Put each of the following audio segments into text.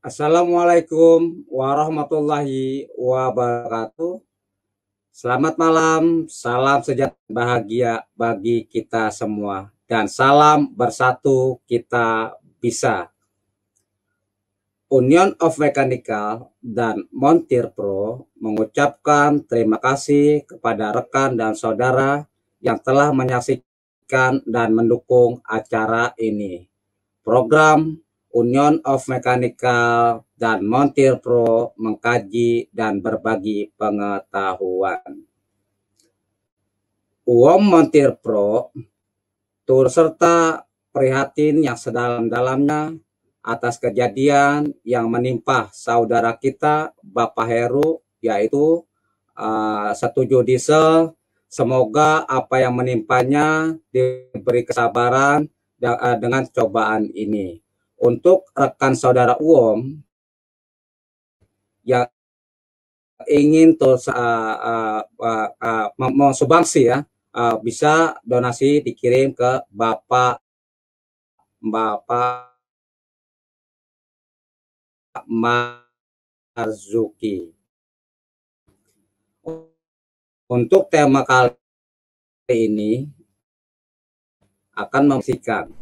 Assalamualaikum warahmatullahi wabarakatuh. Selamat malam, salam sejahtera bahagia bagi kita semua, dan salam bersatu kita bisa. Union of Mechanical dan Montir Pro mengucapkan terima kasih kepada rekan dan saudara yang telah menyaksikan dan mendukung acara ini. Program Union of Mechanical dan Montir Pro mengkaji dan berbagi pengetahuan. UOM Montir Pro turut serta prihatin yang sedalam-dalamnya atas kejadian yang menimpa saudara kita Bapak Heru, yaitu setuju diesel. Semoga apa yang menimpanya diberi kesabaran dengan cobaan ini. Untuk rekan saudara UOM yang ingin mau sumbangsi ya, bisa donasi dikirim ke Bapak Marzuki. Untuk tema kali ini akan membersihkan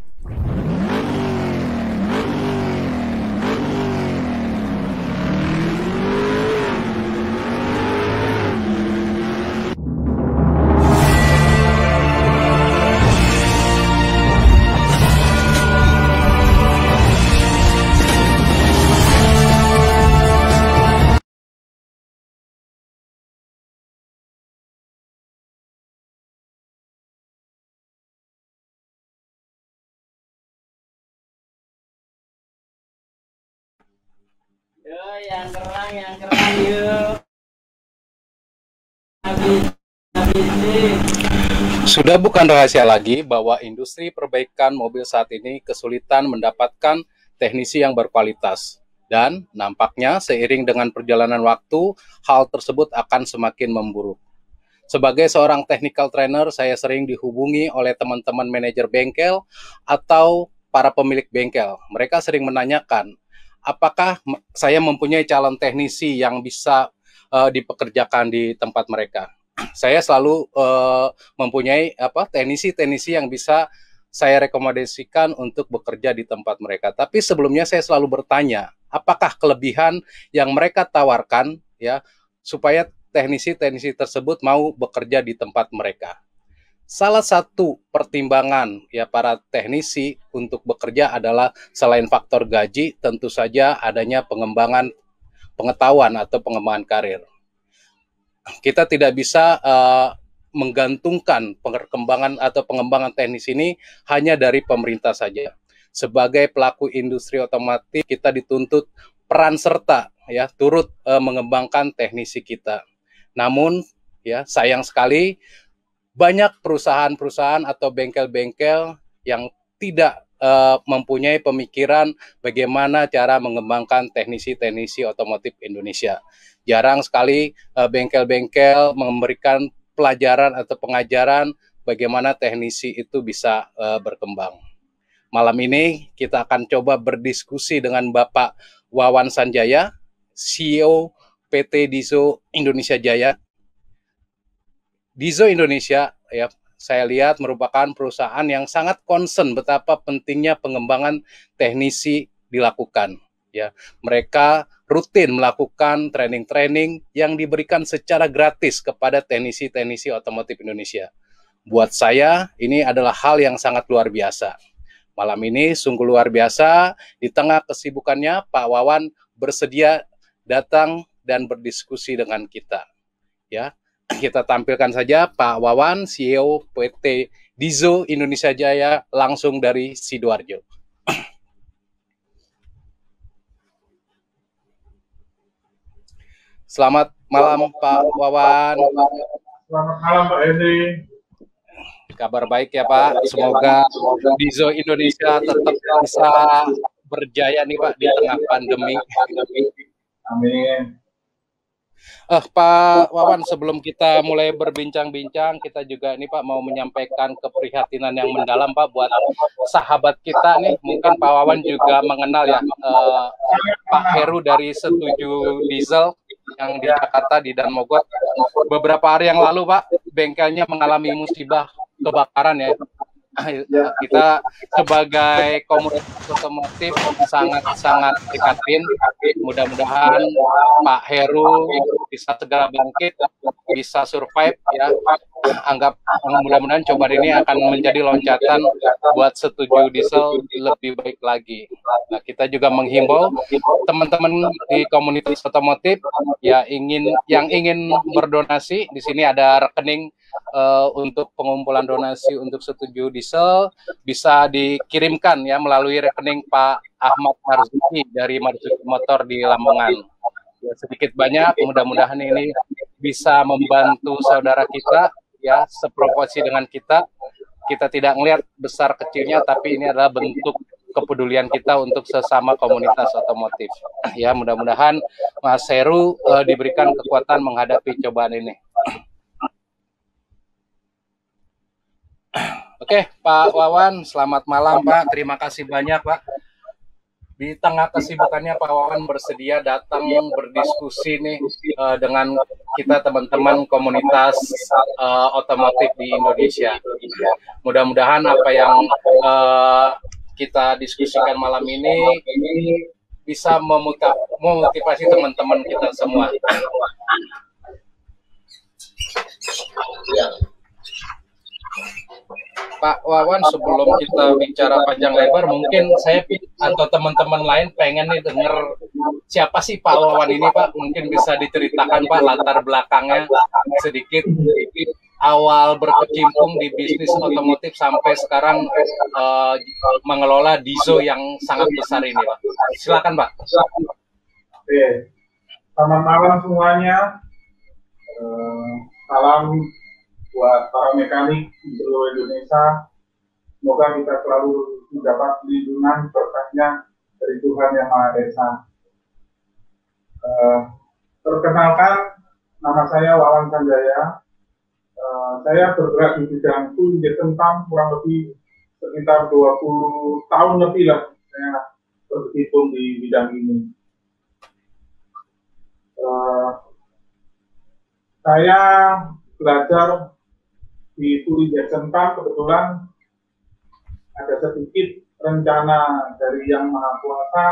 yang kerang yuk. Sudah bukan rahasia lagi bahwa industri perbaikan mobil saat ini kesulitan mendapatkan teknisi yang berkualitas. Dan nampaknya seiring dengan perjalanan waktu, hal tersebut akan semakin memburuk. Sebagai seorang technical trainer, saya sering dihubungi oleh teman-teman manajer bengkel atau para pemilik bengkel. Mereka sering menanyakan, apakah saya mempunyai calon teknisi yang bisa dipekerjakan di tempat mereka. Saya selalu mempunyai teknisi-teknisi yang bisa saya rekomendasikan untuk bekerja di tempat mereka. Tapi sebelumnya saya selalu bertanya, apakah kelebihan yang mereka tawarkan ya supaya teknisi-teknisi tersebut mau bekerja di tempat mereka. Salah satu pertimbangan ya para teknisi untuk bekerja adalah selain faktor gaji, tentu saja adanya pengembangan pengetahuan atau pengembangan karir. Kita tidak bisa menggantungkan perkembangan atau pengembangan teknis ini hanya dari pemerintah saja. Sebagai pelaku industri otomotif, kita dituntut peran serta ya turut mengembangkan teknisi kita. Namun ya sayang sekali banyak perusahaan-perusahaan atau bengkel-bengkel yang tidak mempunyai pemikiran bagaimana cara mengembangkan teknisi-teknisi otomotif Indonesia. Jarang sekali bengkel-bengkel memberikan pelajaran atau pengajaran bagaimana teknisi itu bisa berkembang. Malam ini kita akan coba berdiskusi dengan Bapak Wawan Sanjaya, CEO PT Dizo Indonesia Jaya. Dizo Indonesia ya saya lihat merupakan perusahaan yang sangat concern betapa pentingnya pengembangan teknisi dilakukan ya. Mereka rutin melakukan training-training yang diberikan secara gratis kepada teknisi-teknisi otomotif Indonesia. Buat saya ini adalah hal yang sangat luar biasa. Malam ini sungguh luar biasa, di tengah kesibukannya Pak Wawan bersedia datang dan berdiskusi dengan kita ya. kita tampilkan saja Pak Wawan, CEO PT Dizo Indonesia Jaya, langsung dari Sidoarjo. Selamat malam Pak Wawan. Selamat malam Pak Henry. Kabar baik ya Pak. Semoga Dizo Indonesia tetap bisa berjaya nih Pak di tengah pandemi. Amin. Pak Wawan, sebelum kita mulai berbincang-bincang, kita juga ini Pak mau menyampaikan keprihatinan yang mendalam Pak buat sahabat kita nih. Mungkin Pak Wawan juga mengenal ya Pak Heru dari Setuju Diesel yang di Jakarta di Dan Mogot. Beberapa hari yang lalu Pak, bengkelnya mengalami musibah kebakaran ya. Kita sebagai komunitas otomotif sangat-sangat prihatin. Mudah-mudahan Pak Heru bisa segera bangkit, bisa survive ya. Mudah-mudahan cobaan ini akan menjadi loncatan buat Setuju Diesel lebih baik lagi. Nah, kita juga menghimbau teman-teman di komunitas otomotif ya yang ingin berdonasi, di sini ada rekening untuk pengumpulan donasi untuk Setuju Diesel bisa dikirimkan ya melalui rekening Pak Ahmad Marzuki dari Marzuki Motor di Lamongan. Ya, sedikit banyak mudah-mudahan ini bisa membantu saudara kita ya seproporsi dengan kita. Kita tidak melihat besar kecilnya, tapi ini adalah bentuk kepedulian kita untuk sesama komunitas otomotif. Ya, mudah-mudahan Mas Heru diberikan kekuatan menghadapi cobaan ini. Oke, Pak Wawan, selamat malam Pak. Terima kasih banyak Pak. Di tengah kesibukannya Pak Wawan bersedia datang berdiskusi nih dengan kita teman-teman komunitas otomotif di Indonesia. Mudah-mudahan apa yang kita diskusikan malam ini bisa memotivasi teman-teman kita semua. Pak Wawan, sebelum kita bicara panjang lebar, mungkin saya atau teman-teman lain pengen nih dengar siapa sih Pak Wawan ini Pak? Mungkin bisa diceritakan Pak latar belakangnya sedikit, awal berkecimpung di bisnis otomotif sampai sekarang mengelola Dizo yang sangat besar ini Pak. Silakan Pak. Oke, selamat malam semuanya. Salam buat para mekanik di seluruh Indonesia. Semoga kita selalu mendapat lindungan berkahnya dari Tuhan Yang Maha Esa. Perkenalkan, nama saya Wawan Sanjaya. Saya bergerak di bidang kulit tentang kurang lebih sekitar 20 tahun lebih lah saya berkecimpung di bidang ini. Saya belajar di Tuli Jackson Park, kebetulan ada sedikit rencana dari Yang Maha Kuasa,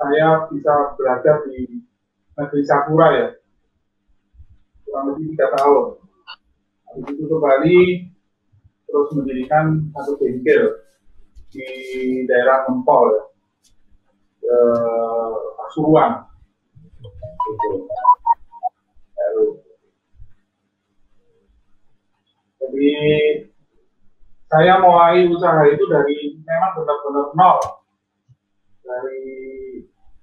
saya bisa belajar di negeri Sakura ya, kurang lebih 3 tahun. Habis itu ke Bali, terus mendirikan satu bengkel di daerah Ngempol ya, Pasuruan. Gitu. Jadi saya mulai usaha itu dari memang benar-benar nol, dari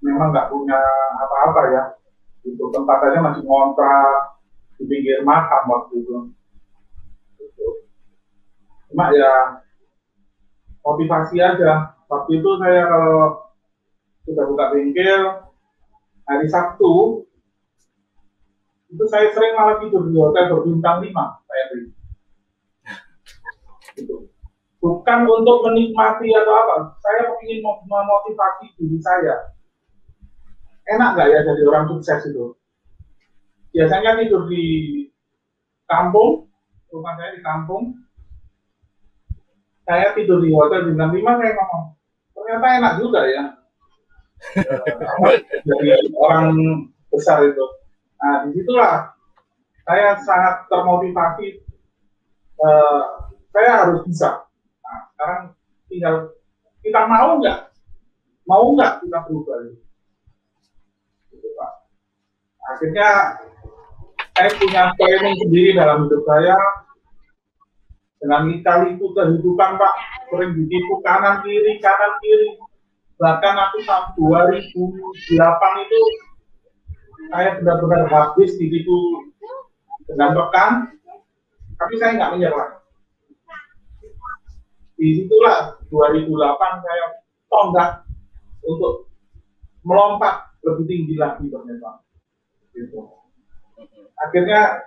memang nggak punya apa-apa ya, itu tempat aja masih ngontrak di pinggir makam waktu itu. Cuma ya motivasi aja. Waktu itu saya kalau sudah buka bengkel hari Sabtu itu saya sering malah tidur di hotel berbintang 5 saya beli. Bukan untuk menikmati atau apa, saya ingin memotivasi diri saya. Enak nggak ya jadi orang sukses itu? Biasanya tidur di kampung, rumah saya di kampung, saya tidur di hotel bintang 5, saya ngomong, ternyata enak juga ya. Jadi orang besar itu. Nah, disitulah saya sangat termotivasi. Saya harus bisa. Nah, sekarang tinggal kita mau nggak kita berubah. Gitu, Pak. Akhirnya Saya punya planning sendiri dalam hidup saya. Dengan lika-liku kehidupan, Pak, sering ditipu kanan kiri. Bahkan aku tahun 2008 itu saya benar-benar habis ditipu dengan rekan, tapi saya nggak menyerah. Disitulah 2008 saya tonggak untuk melompat lebih tinggi lagi ternyata. Gitu. Akhirnya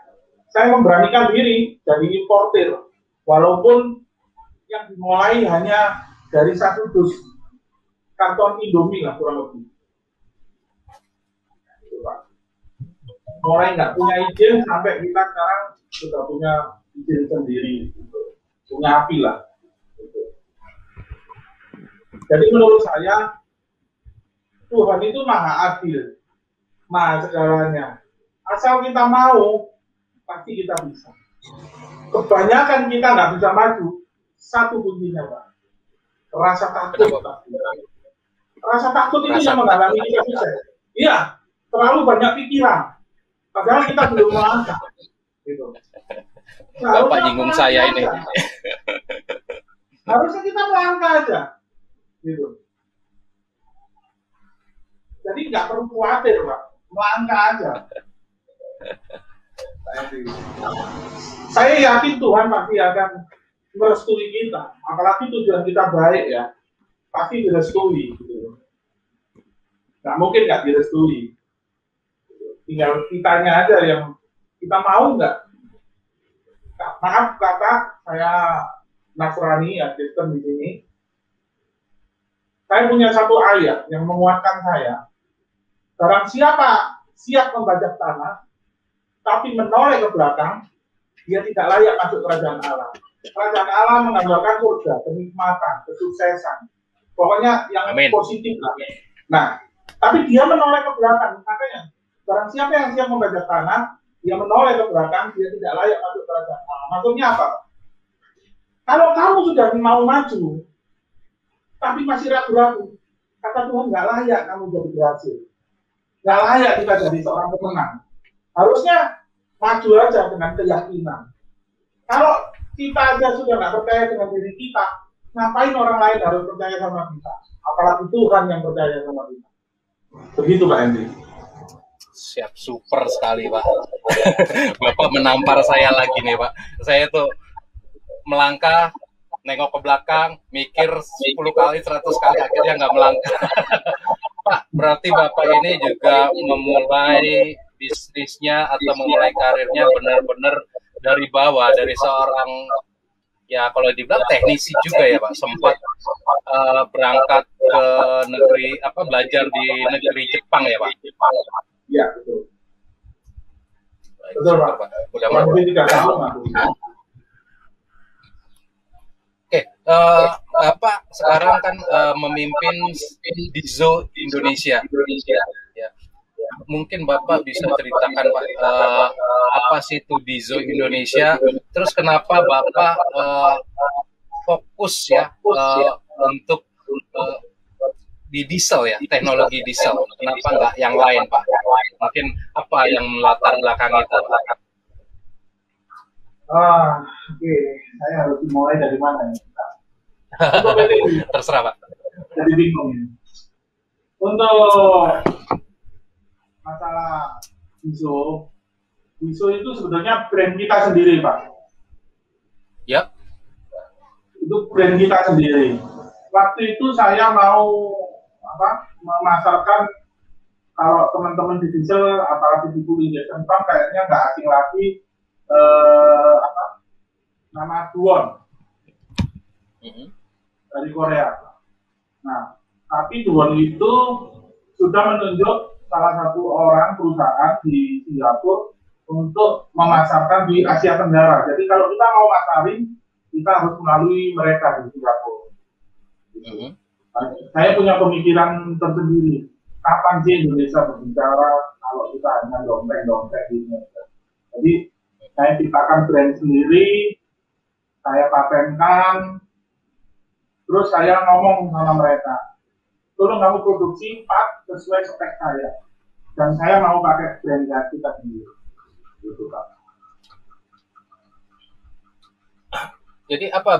saya memberanikan diri jadi importer, walaupun yang dimulai hanya dari 1 dus karton Indomie lah kurang lebih. Mulai nggak punya izin sampai kita sekarang sudah punya izin sendiri, gitu. Punya api lah. Gitu. Jadi menurut saya Tuhan itu maha adil, maha segalanya. Asal kita mau, pasti kita bisa. Kebanyakan kita nggak bisa maju, satu kuncinya, Pak. Rasa takut. Rasa takut itu yang menghalangi kita bisa. Iya, terlalu banyak pikiran. Padahal kita belum melangkah. Gitu. Bapak nyinggung saya ini. Harusnya kita melangkah aja. Gitu. Jadi nggak perlu khawatir, Pak. Melangkah aja. Saya yakin Tuhan pasti akan merestui kita. Apalagi tujuan kita baik ya. Pasti direstui. Gitu. Nggak mungkin nggak direstui. Tinggal kitanya aja yang kita mau nggak. Maaf kata saya Nasrani ya, Kristen di sini. Saya punya satu ayat yang menguatkan saya. Barang siapa siap membajak tanah, tapi menoleh ke belakang, dia tidak layak masuk kerajaan Allah. Kerajaan Allah menggambarkan surga, kenikmatan, kesuksesan. Pokoknya yang positif lah. Nah, tapi dia menoleh ke belakang, makanya barang siapa yang siap membajak tanah, dia menoleh ke belakang, dia tidak layak masuk kerajaan Allah. Maksudnya apa? Kalau kamu sudah mau maju, tapi masih ragu-ragu, kata Tuhan nggak layak kamu jadi berhasil. Nggak layak kita jadi seorang pemenang. Harusnya maju aja dengan keyakinan. Kalau kita aja sudah nggak percaya dengan diri kita, ngapain orang lain harus percaya sama kita? Apalagi Tuhan yang percaya sama kita. Begitu Pak Hendy. Siap, super sekali Pak. Bapak menampar saya lagi nih Pak. Saya tuh melangkah, nengok ke belakang, mikir 10 kali, 100 kali, akhirnya nggak melangkah. Pak, berarti Bapak ini juga memulai bisnisnya atau memulai karirnya benar-benar dari bawah, dari seorang, ya kalau dibilang teknisi juga ya Pak, sempat berangkat ke negeri, belajar di negeri Jepang ya Pak? Iya, betul. Baik, Betul Pak. Mudah-mudahan. Oke, Bapak sekarang kan memimpin Dizo Indonesia. Ya. Mungkin Bapak bisa ceritakan Pak, apa sih itu Dizo Indonesia? Terus kenapa Bapak fokus ya untuk di diesel ya, teknologi diesel? Kenapa nggak yang lain Pak? Mungkin apa yang melatar belakang itu Pak? Oke. Saya harus dimulai dari mana ya? Terserah Pak. Jadi bingung ya. Untuk masalah Dizo itu sebetulnya brand kita sendiri Pak. Ya. Itu brand kita sendiri. Waktu itu saya mau memasarkan, kalau teman-teman di diesel apalagi di full injection pump kayaknya nggak asing lagi nama Duon dari Korea. Nah, tapi Duon itu sudah menunjuk salah satu orang perusahaan di Singapura untuk memasarkan di Asia Tenggara. Jadi kalau kita mau masarin, kita harus melalui mereka di Singapura. Nah, saya punya pemikiran tersendiri. Kapan sih Indonesia berbicara kalau kita hanya dompet di Indonesia? Jadi saya ciptakan brand sendiri, saya patenkan, terus saya ngomong sama mereka, tolong kamu produksi part sesuai spek saya, dan saya mau pakai brand kita sendiri. gitu Pak. Jadi apa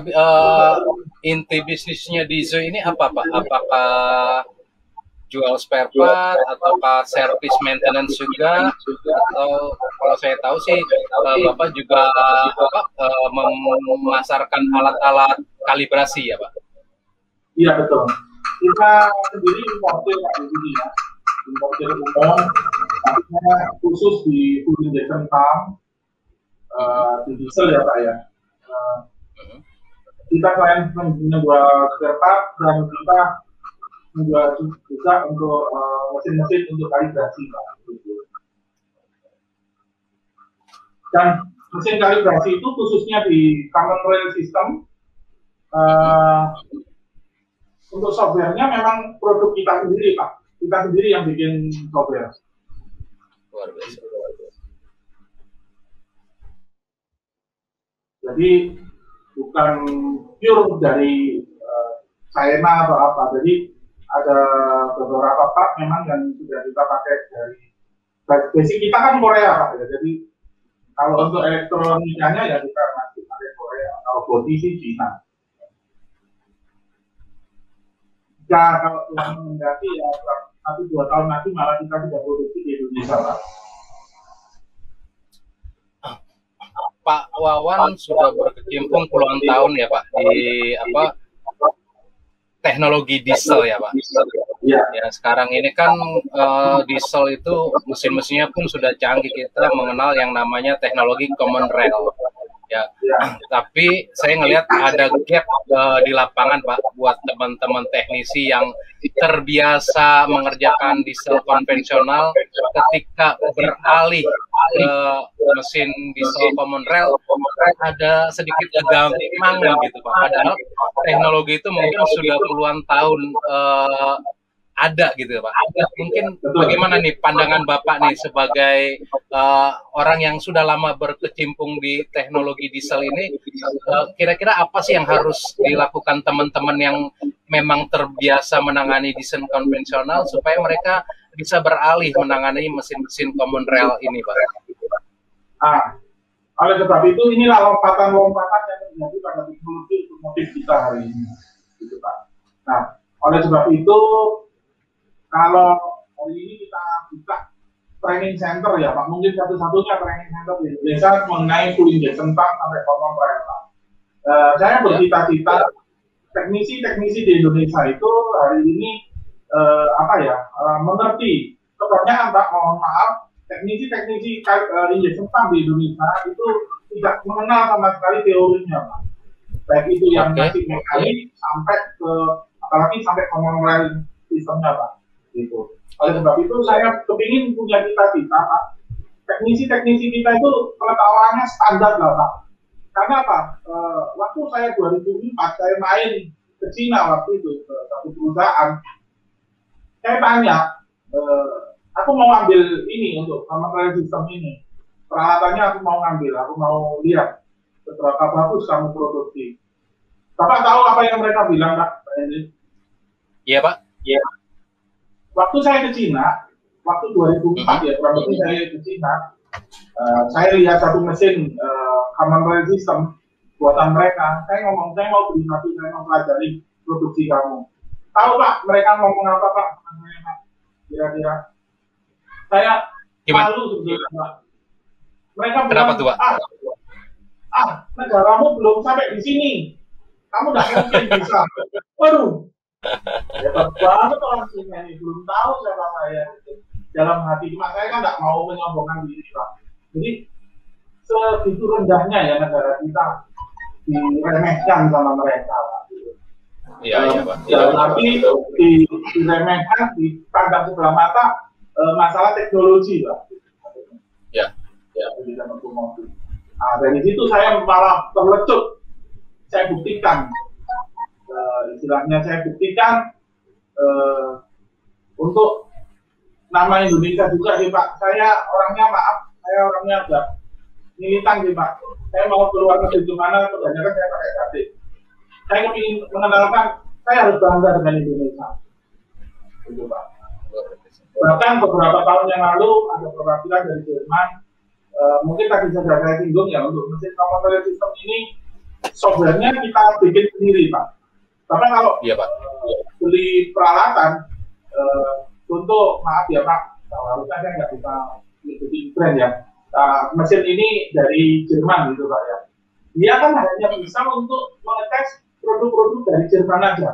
inti bisnisnya Dizo ini apa Pak? Apakah jual spare part ataukah service maintenance juga, atau kalau saya tahu sih Bapak juga memasarkan alat-alat kalibrasi ya Pak? Iya betul. Kita sendiri importer Pak di sini ya, importer umum, artinya khusus di full injection pump di diesel ya Pak ya. Kita selain menjual spare part dan kita menjual juga untuk mesin-mesin untuk kalibrasi Pak. Dan mesin kalibrasi itu khususnya di common rail system. Untuk softwarenya memang produk kita sendiri Pak. Kita sendiri yang bikin software. Luar biasa. Jadi bukan pure dari China atau apa. Jadi ada beberapa part memang yang sudah kita pakai dari basic kita kan Korea Pak ya. Jadi kalau untuk elektronikanya ya kita masih pakai Korea. Kalau body sih Cina. Ya kalau Tuhan menghendaki ya 1-2 tahun nanti malah kita sudah produksi di Indonesia Pak. Pak Wawan sudah berkecimpung puluhan tahun ya Pak di teknologi diesel ya Pak. Ya. Ya sekarang ini kan diesel itu mesin-mesinnya pun sudah canggih, kita mengenal yang namanya teknologi common rail. Ya. Tapi saya ngelihat ada gap di lapangan Pak buat teman-teman teknisi yang terbiasa mengerjakan diesel konvensional, ketika beralih ke mesin diesel common rail ada sedikit kegampangan gitu Pak. Padahal teknologi itu mungkin sudah puluhan tahun ada gitu Pak. Mungkin bagaimana nih pandangan Bapak nih sebagai orang yang sudah lama berkecimpung di teknologi diesel ini, kira-kira apa sih yang harus dilakukan teman-teman yang memang terbiasa menangani diesel konvensional supaya mereka bisa beralih menangani mesin-mesin common rail ini Pak? Oleh sebab itu inilah lompatan-lompatan yang terjadi pada teknologi otomotif kita hari ini, gitu Pak. Nah, oleh sebab itu kalau hari ini kita buka training center ya Pak, mungkin satu-satunya training center di Indonesia mengenai full injection pump sampai common rail Pak. Saya bercita-cita teknisi-teknisi di Indonesia itu hari ini mengerti. Kebanyakan Pak, mohon maaf, teknisi-teknisi injection pump di Indonesia itu tidak mengenal sama sekali teorinya Pak. Baik itu yang masih mekanik sampai ke apalagi sampai common rail sistemnya Pak. Gitu. Oleh sebab itu saya kepingin punya cita-cita Pak, teknisi-teknisi kita itu pengetahuannya standar lah Pak. Karena apa? Waktu saya 2004 saya main ke Cina waktu itu ke satu perusahaan, saya tanya, aku mau ambil ini untuk common system ini, peralatannya aku mau ngambil, aku mau lihat seberapa bagus kamu produksi. Bapak tahu apa yang mereka bilang Pak? Iya Pak. Iya. Waktu saya ke Cina, waktu 2004 ya, kurang lebih saya ke Cina, saya lihat satu mesin common rail system buatan mereka. Saya ngomong, saya mau beli satu, saya mau pelajari produksi kamu. Tahu Pak, mereka ngomong apa Pak? Kira-kira. Saya malu sebetulnya Pak. Mereka bilang, negaramu belum sampai di sini. Kamu nggak mungkin bisa. Waduh. Hebat banget orang Cina ini, belum tahu siapa saya dalam hati, cuma saya kan nggak mau menyombongkan diri Pak. Jadi segitu rendahnya ya negara kita diremehkan sama mereka Pak. Iya Pak. Tapi diremehkan, dipandang sebelah mata masalah teknologi Pak. Ya. Nah, dari situ saya malah terlecut. Saya buktikan. Istilahnya saya buktikan untuk nama Indonesia juga sih Pak. Saya orangnya agak militan sih Pak. Saya mau keluar negeri kemana, kebanyakan saya pakai batik. Saya ingin mengenalkan, saya harus bangga dengan Indonesia. Itu Pak. Bahkan beberapa tahun yang lalu ada perwakilan dari Jerman Mungkin tadi sudah saya singgung ya, untuk mesin command system ini softwarenya kita bikin sendiri Pak. Karena kalau Iya Pak. beli peralatan, untuk maaf ya Pak, harusnya saya nggak bisa ngikutin brand ya. Mesin ini dari Jerman gitu Pak ya. Dia kan hanya bisa untuk mengetes produk-produk dari Jerman aja.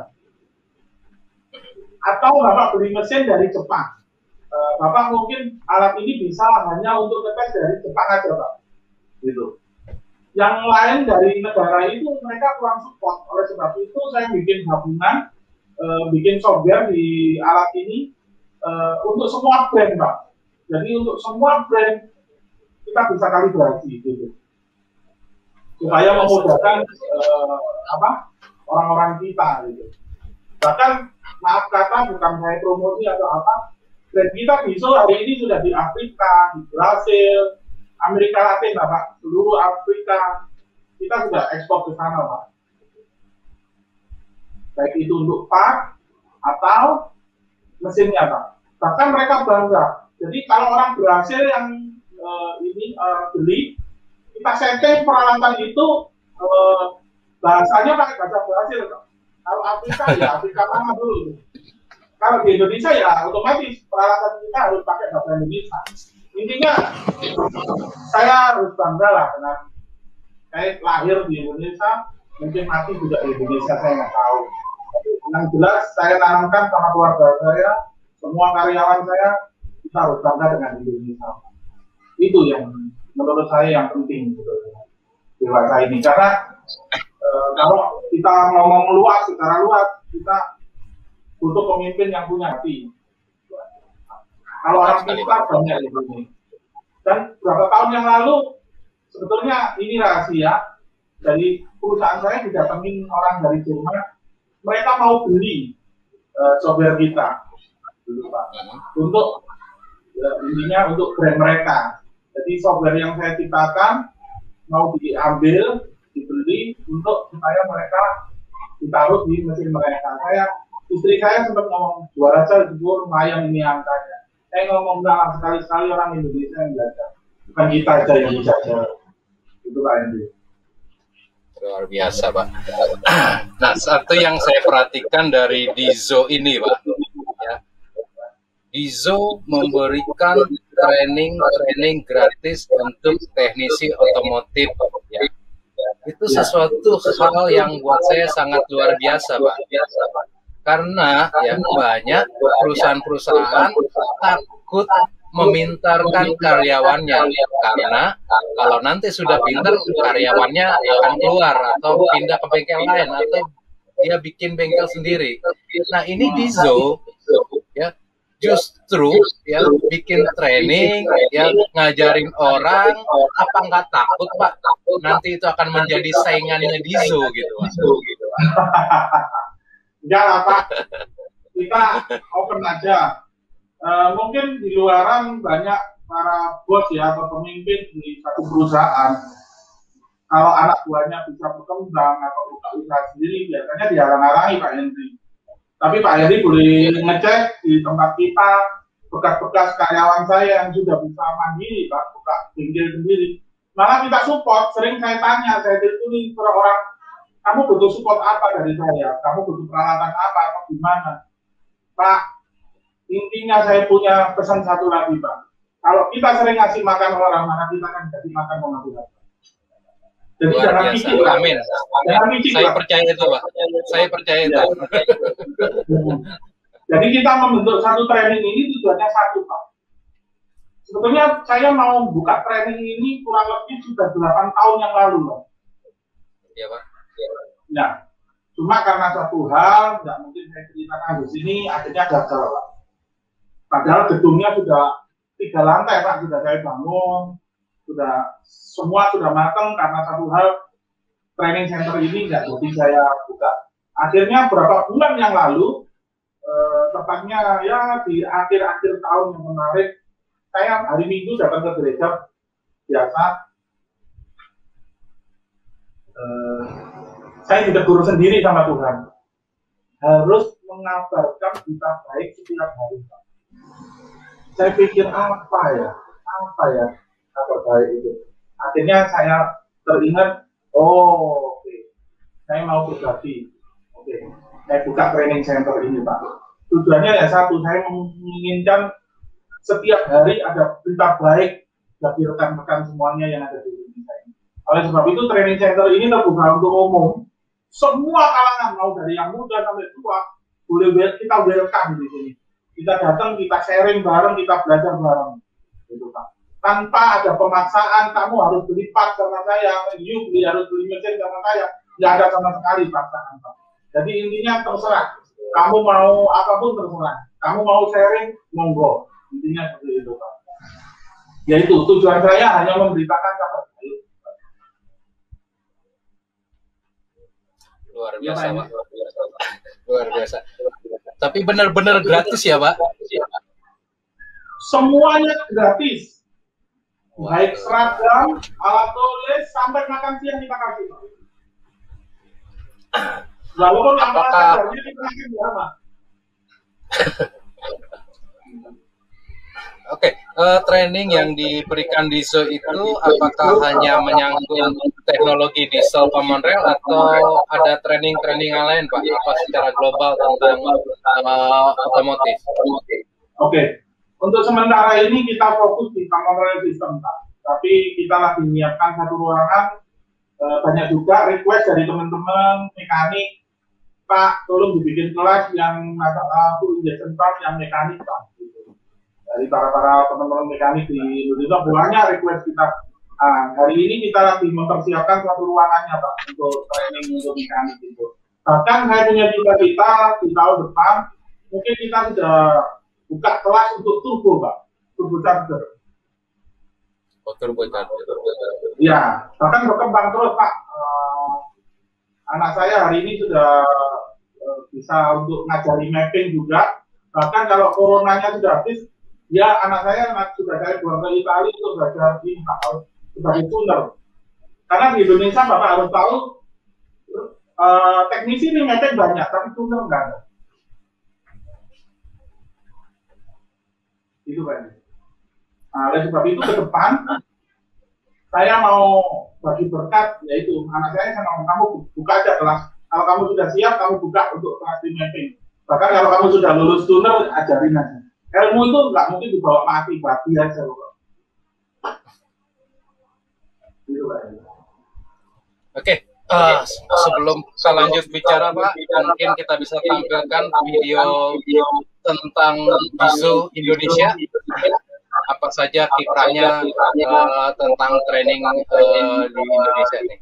Atau Bapak beli mesin dari Jepang. Bapak mungkin alat ini bisa hanya untuk ngetes dari Jepang aja Pak. Gitu. Yang lain dari negara itu mereka kurang support. Oleh sebab itu saya bikin gabungan, bikin software di alat ini untuk semua brand Pak. Jadi untuk semua brand kita bisa kalibrasi gitu. Supaya memudahkan orang-orang kita gitu. Bahkan maaf kata bukan saya promosi atau apa, brand kita bisa hari ini sudah di Afrika, di Brasil, Amerika Latin Pak, seluruh Afrika kita sudah ekspor ke sana Pak. Baik itu untuk part atau mesinnya Pak. Bahkan mereka bangga. Jadi kalau orang Brasil yang beli, kita setting peralatan itu bahasanya pakai bahasa Brasil Pak. Kalau Afrika ya Afrika mana dulu. Kalau di Indonesia ya otomatis peralatan kita harus pakai bahasa Indonesia. Intinya saya harus bangga lah dengan saya lahir di Indonesia, mungkin mati juga di Indonesia saya nggak tahu. Yang jelas saya tanamkan sama keluarga saya, semua karyawan saya, kita harus bangga dengan Indonesia. Itu yang menurut saya yang penting gitu, dewasa ini. Karena kalau kita ngomong luas, secara luas, kita butuh pemimpin yang punya hati. Kalau orang pintar banyak di sini. Dan beberapa tahun yang lalu, sebetulnya ini rahasia, dari perusahaan saya didatengin orang dari Jerman, mereka mau beli software kita, dulu Pak, untuk intinya untuk brand mereka. Jadi software yang saya ciptakan mau diambil, dibeli untuk supaya mereka ditaruh di mesin mereka. Istri saya sempat ngomong, juara saja jujur, lumayan ini angkanya. Saya ngomong bilang sekali-sekali orang Indonesia yang belajar, bukan kita aja yang belajar. Itu Pak Henry. Luar biasa Pak. Nah, satu yang saya perhatikan dari Dizo ini Pak, ya, Dizo memberikan training gratis untuk teknisi otomotif, ya. Itu sesuatu hal yang buat saya sangat luar biasa Pak. Karena ya banyak perusahaan-perusahaan takut memintarkan karyawannya, karena kalau nanti sudah pintar karyawannya akan keluar atau pindah ke bengkel lain atau dia bikin bengkel sendiri. Nah ini Dizo ya justru ya bikin training ya ngajarin orang, apa nggak takut Pak nanti itu akan menjadi saingannya Dizo gitu Pak. Enggak lah Pak, kita open aja. Mungkin di luaran banyak para bos ya atau pemimpin di satu perusahaan, kalau anak buahnya bisa berkembang atau buka usaha sendiri, biasanya dihalang-halangi Pak Henry. Tapi Pak Henry boleh ngecek di tempat kita, bekas-bekas karyawan saya yang sudah bisa mandiri Pak, buka bengkel sendiri. Malah kita support, sering saya tanya, saya teleponin ke orang, kamu butuh support apa dari saya? Kamu butuh peralatan apa atau gimana? Pak, intinya saya punya pesan satu lagi Pak. Kalau kita sering ngasih makan orang, maka kita akan kasih makan orang Tuhan. Jadi luar jangan biasa. pikir. Amin. Jangan pikir. Saya percaya itu Pak. Saya percaya itu. Jadi kita membentuk satu training ini tujuannya satu Pak. Sebetulnya saya mau buka training ini kurang lebih sudah 8 tahun yang lalu Pak. Iya Pak. Ya, cuma karena satu hal, nggak mungkin saya ceritakan di sini, akhirnya gagal Pak. Padahal gedungnya sudah 3 lantai Pak, sudah saya bangun, semua sudah matang, karena satu hal, training center ini nggak jadi saya buka. Akhirnya beberapa bulan yang lalu, tepatnya ya di akhir-akhir tahun yang kemarin, saya hari Minggu datang ke gereja biasa. Saya ditegur sendiri sama Tuhan, harus mengabarkan berita baik setiap hari. Saya pikir apa ya, kabar baik itu. Akhirnya saya teringat, oh oke, saya mau berbagi. Oke, saya buka training center ini Pak. Tujuannya ya satu, saya menginginkan setiap hari ada berita baik bagi rekan-rekan semuanya yang ada di Indonesia ini. Oleh sebab itu training center ini terbuka untuk umum. Semua kalangan, mau dari yang muda sampai tua, kita welcome di sini. Kita datang, kita sharing bareng, kita belajar bareng. Gitu, Pak. Tanpa ada pemaksaan, kamu harus beli part sama saya, harus beli mesin sama saya. Tidak ada sama sekali paksaan, Pak. Jadi intinya terserah. Kamu mau apapun terserah. Kamu mau sharing, monggo. Intinya seperti itu, Pak. Yaitu tujuan saya hanya memberitakan kabar baik. Luar biasa, Pak. Luar biasa. Tapi benar-benar gratis ya, Pak? Semuanya gratis. Baik seragam, alat tulis, sampai makan siang kita kasih. Walaupun apakah kita kasih berapa? Oke, training yang diberikan di Zo itu apakah hanya menyangkut teknologi diesel common rail atau ada training-training yang lain, Pak? Apa secara global tentang otomotif? Oke, untuk sementara ini kita fokus di common rail system, Pak. Tapi kita lagi menyiapkan satu ruangan, banyak juga request dari teman-teman mekanik, Pak, tolong dibikin kelas yang full injection pump yang mekanik, Pak. Dari para teman-teman mekanik di Indonesia banyak request kita. Hari ini kita lagi mempersiapkan suatu ruangannya Pak untuk training untuk mekanik itu. Bahkan saya punya cita-cita di tahun depan mungkin kita sudah buka kelas untuk turbo Pak, turbo charger. Oh, turbo charger. Ya, bahkan berkembang terus Pak. Anak saya hari ini sudah bisa untuk ngajari mapping juga. Bahkan kalau coronanya sudah habis, ya anak saya sudah saya buang ke Italia untuk belajar di sebagai tuner. Karena di Indonesia Bapak harus tahu teknisi ini mapping banyak, tapi tuner enggak ada. Itu kan. Oleh sebab itu ke depan saya mau bagi berkat, yaitu anak saya mau kamu buka aja kelas. Kalau kamu sudah siap, kamu buka untuk kelas di mapping. Bahkan kalau kamu sudah lulus tuner, ajarin aja. Ilmu itu nggak mungkin dibawa mati bagi aja loh. Gitu, Oke, sebelum kita lanjut bicara Pak, mungkin kita bisa tampilkan video tentang Zo Indonesia. Apa saja kiprahnya tentang training di Indonesia ini.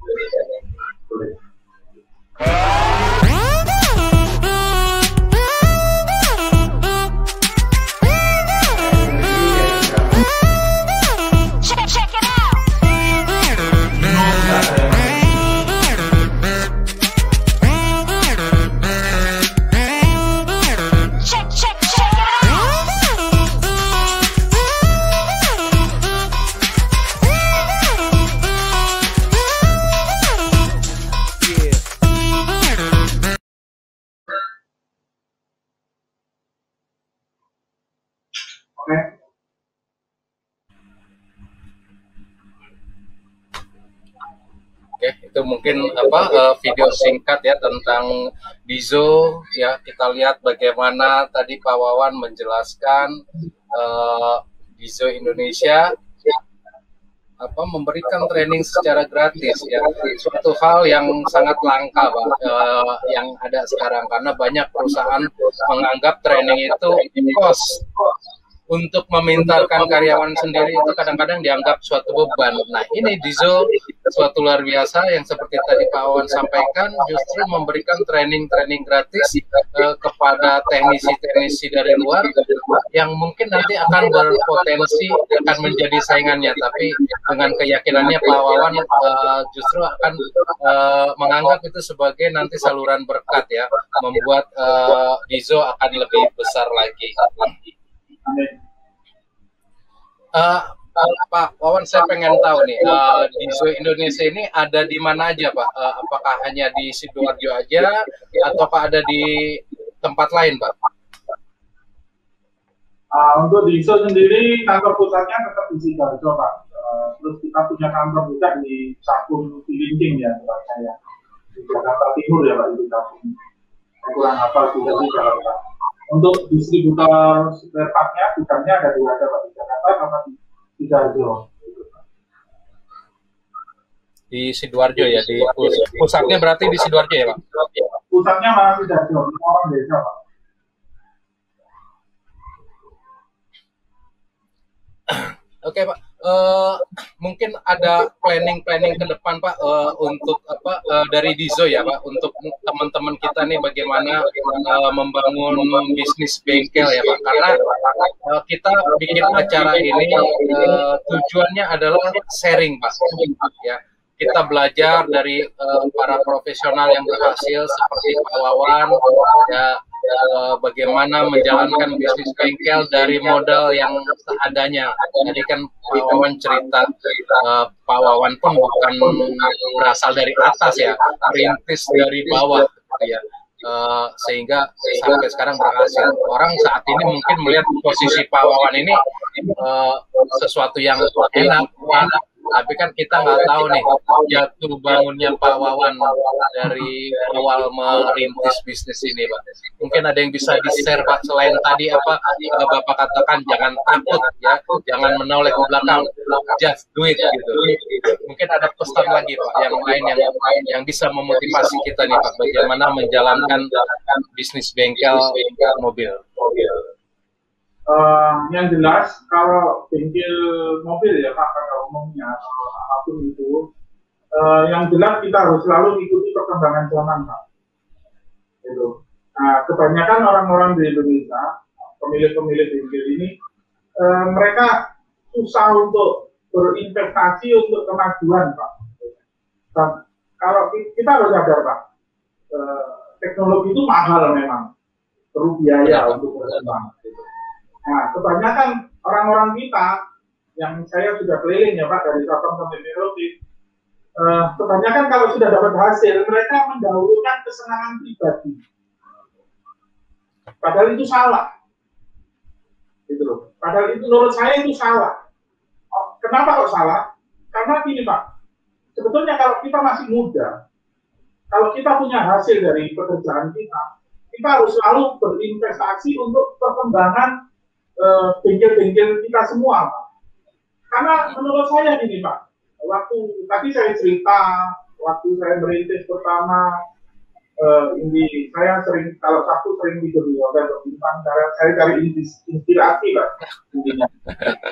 Oke, itu mungkin video singkat ya tentang Zo ya. Kita lihat bagaimana tadi Pak Wawan menjelaskan Zo Indonesia memberikan training secara gratis ya. Suatu hal yang sangat langka Pak yang ada sekarang, karena banyak perusahaan menganggap training itu cost. Untuk memintalkan karyawan sendiri itu kadang-kadang dianggap suatu beban. Nah, ini di Zo suatu luar biasa yang seperti tadi Pak Wawan sampaikan, justru memberikan training-training gratis kepada teknisi-teknisi dari luar yang mungkin nanti akan berpotensi akan menjadi saingannya. Tapi dengan keyakinannya Pak Wawan justru akan menganggap itu sebagai nanti saluran berkat ya, membuat di Zo akan lebih besar lagi. Pak Wawan, saya pengen tahu nih, di Zo Indonesia ini ada di mana aja Pak? Apakah hanya di Sidoarjo aja, atau Pak ada di tempat lain Pak? Untuk di Zo sendiri, kantor pusatnya tetap di Sidoarjo Pak. Terus kita punya kantor juga di Sapun Cilincing ya, tempat saya di Jakarta Timur ya Pak, di Sapun. Saya kurang hafal sudah di Jakarta. Untuk distributor spare part-nya, gudangnya ada dua, ada Pak, di Jakarta sama di Sidoarjo. Di Sidoarjo ya, di pusatnya berarti di Sidoarjo ya Pak? Pusatnya malah Sidoarjo, orang desa Pak. Oke Pak, mungkin ada planning ke depan Pak untuk apa dari Dizo ya Pak, untuk teman-teman kita nih bagaimana membangun bisnis bengkel ya Pak, karena kita bikin acara ini tujuannya adalah sharing Pak, ya. Kita belajar dari para profesional yang berhasil seperti Pak Wawan, ya, bagaimana menjalankan bisnis bengkel dari modal yang seadanya. Tadi kan Pak Wawan cerita, Pak Wawan pun bukan berasal dari atas ya, rintis dari bawah, ya. Sehingga sampai sekarang berhasil. Orang saat ini mungkin melihat posisi Pak Wawan ini sesuatu yang enak, tapi kan kita nggak tahu nih jatuh bangunnya Pak Wawan dari awal merintis bisnis ini Pak. Mungkin ada yang bisa di-share Pak, selain tadi apa Bapak katakan jangan takut ya, jangan menoleh ke belakang, just do it gitu. Mungkin ada pesan lagi Pak yang lain yang bisa memotivasi kita nih Pak, bagaimana menjalankan bisnis bengkel mobil. Yang jelas kalau bengkel mobil ya Pak, pada umumnya apapun itu, yang jelas kita harus selalu ikuti perkembangan zaman Pak. Gitu. Nah, kebanyakan orang-orang di Indonesia, pemilik-pemilik bengkel ini, mereka susah untuk berinvestasi untuk kemajuan Pak. Dan kalau kita harus sadar Pak, teknologi itu mahal memang, perlu biaya untuk berkembang. Gitu. Nah, kebanyakan orang-orang kita yang saya sudah keliling ya Pak, dari Sabang sampai Merauke, kebanyakan kalau sudah dapat hasil, mereka mendahulukan kesenangan pribadi. Padahal itu salah. Gitu loh. Padahal itu menurut saya itu salah. Kenapa kok salah? Karena gini Pak, sebetulnya kalau kita masih muda, kalau kita punya hasil dari pekerjaan kita harus selalu berinvestasi untuk perkembangan bengkel-bengkel kita semua, Pak. Karena menurut saya gini, Pak, waktu tadi saya cerita, waktu saya merintis pertama, ini saya sering, kalau Sabtu sering tidur di hotel berbintang, saya cari inspirasi, Pak, intinya.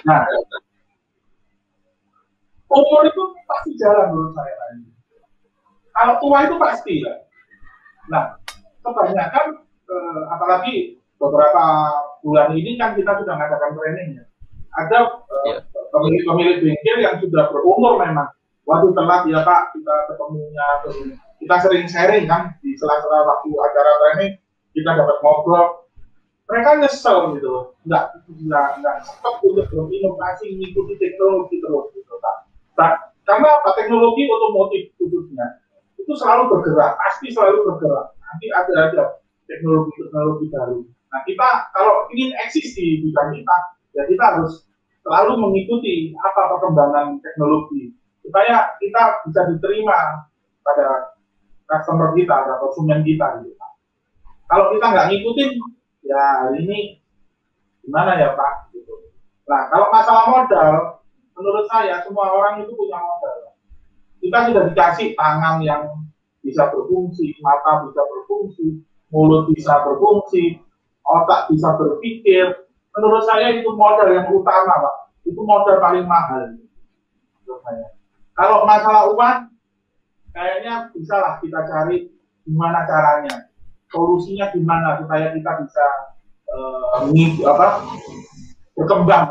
Nah, umur itu pasti jalan menurut saya, Pak. Kalau tua itu pasti, Pak. Nah, kebanyakan, apalagi beberapa bulan ini kan kita sudah mengadakan training ya. Ada pemilik-pemilik bengkel yang sudah berumur memang. Waduh telat ya Pak, kita ketemunya, kita sering sharing kan di sela-sela waktu acara training, kita dapat ngobrol. Mereka nyesel gitu, nggak stop untuk berinovasi, mengikuti teknologi terus gitu Pak. Nah, karena apa? Teknologi otomotif khususnya itu selalu bergerak, pasti selalu bergerak. Nanti ada teknologi baru. Nah, kita kalau ingin eksis di bidang kita, ya kita harus selalu mengikuti apa perkembangan teknologi supaya kita bisa diterima pada customer kita, pada konsumen kita. Gitu. Kalau kita nggak ngikutin, ya hari ini gimana ya Pak? Gitu. Nah, kalau masalah modal, menurut saya semua orang itu punya modal. Kita sudah dikasih tangan yang bisa berfungsi, mata bisa berfungsi, mulut bisa berfungsi, otak bisa berpikir. Menurut saya itu modal yang utama, Pak. Itu modal paling mahal. Menurut saya. Kalau masalah uang, kayaknya bisalah kita cari gimana caranya, solusinya gimana supaya kita bisa berkembang.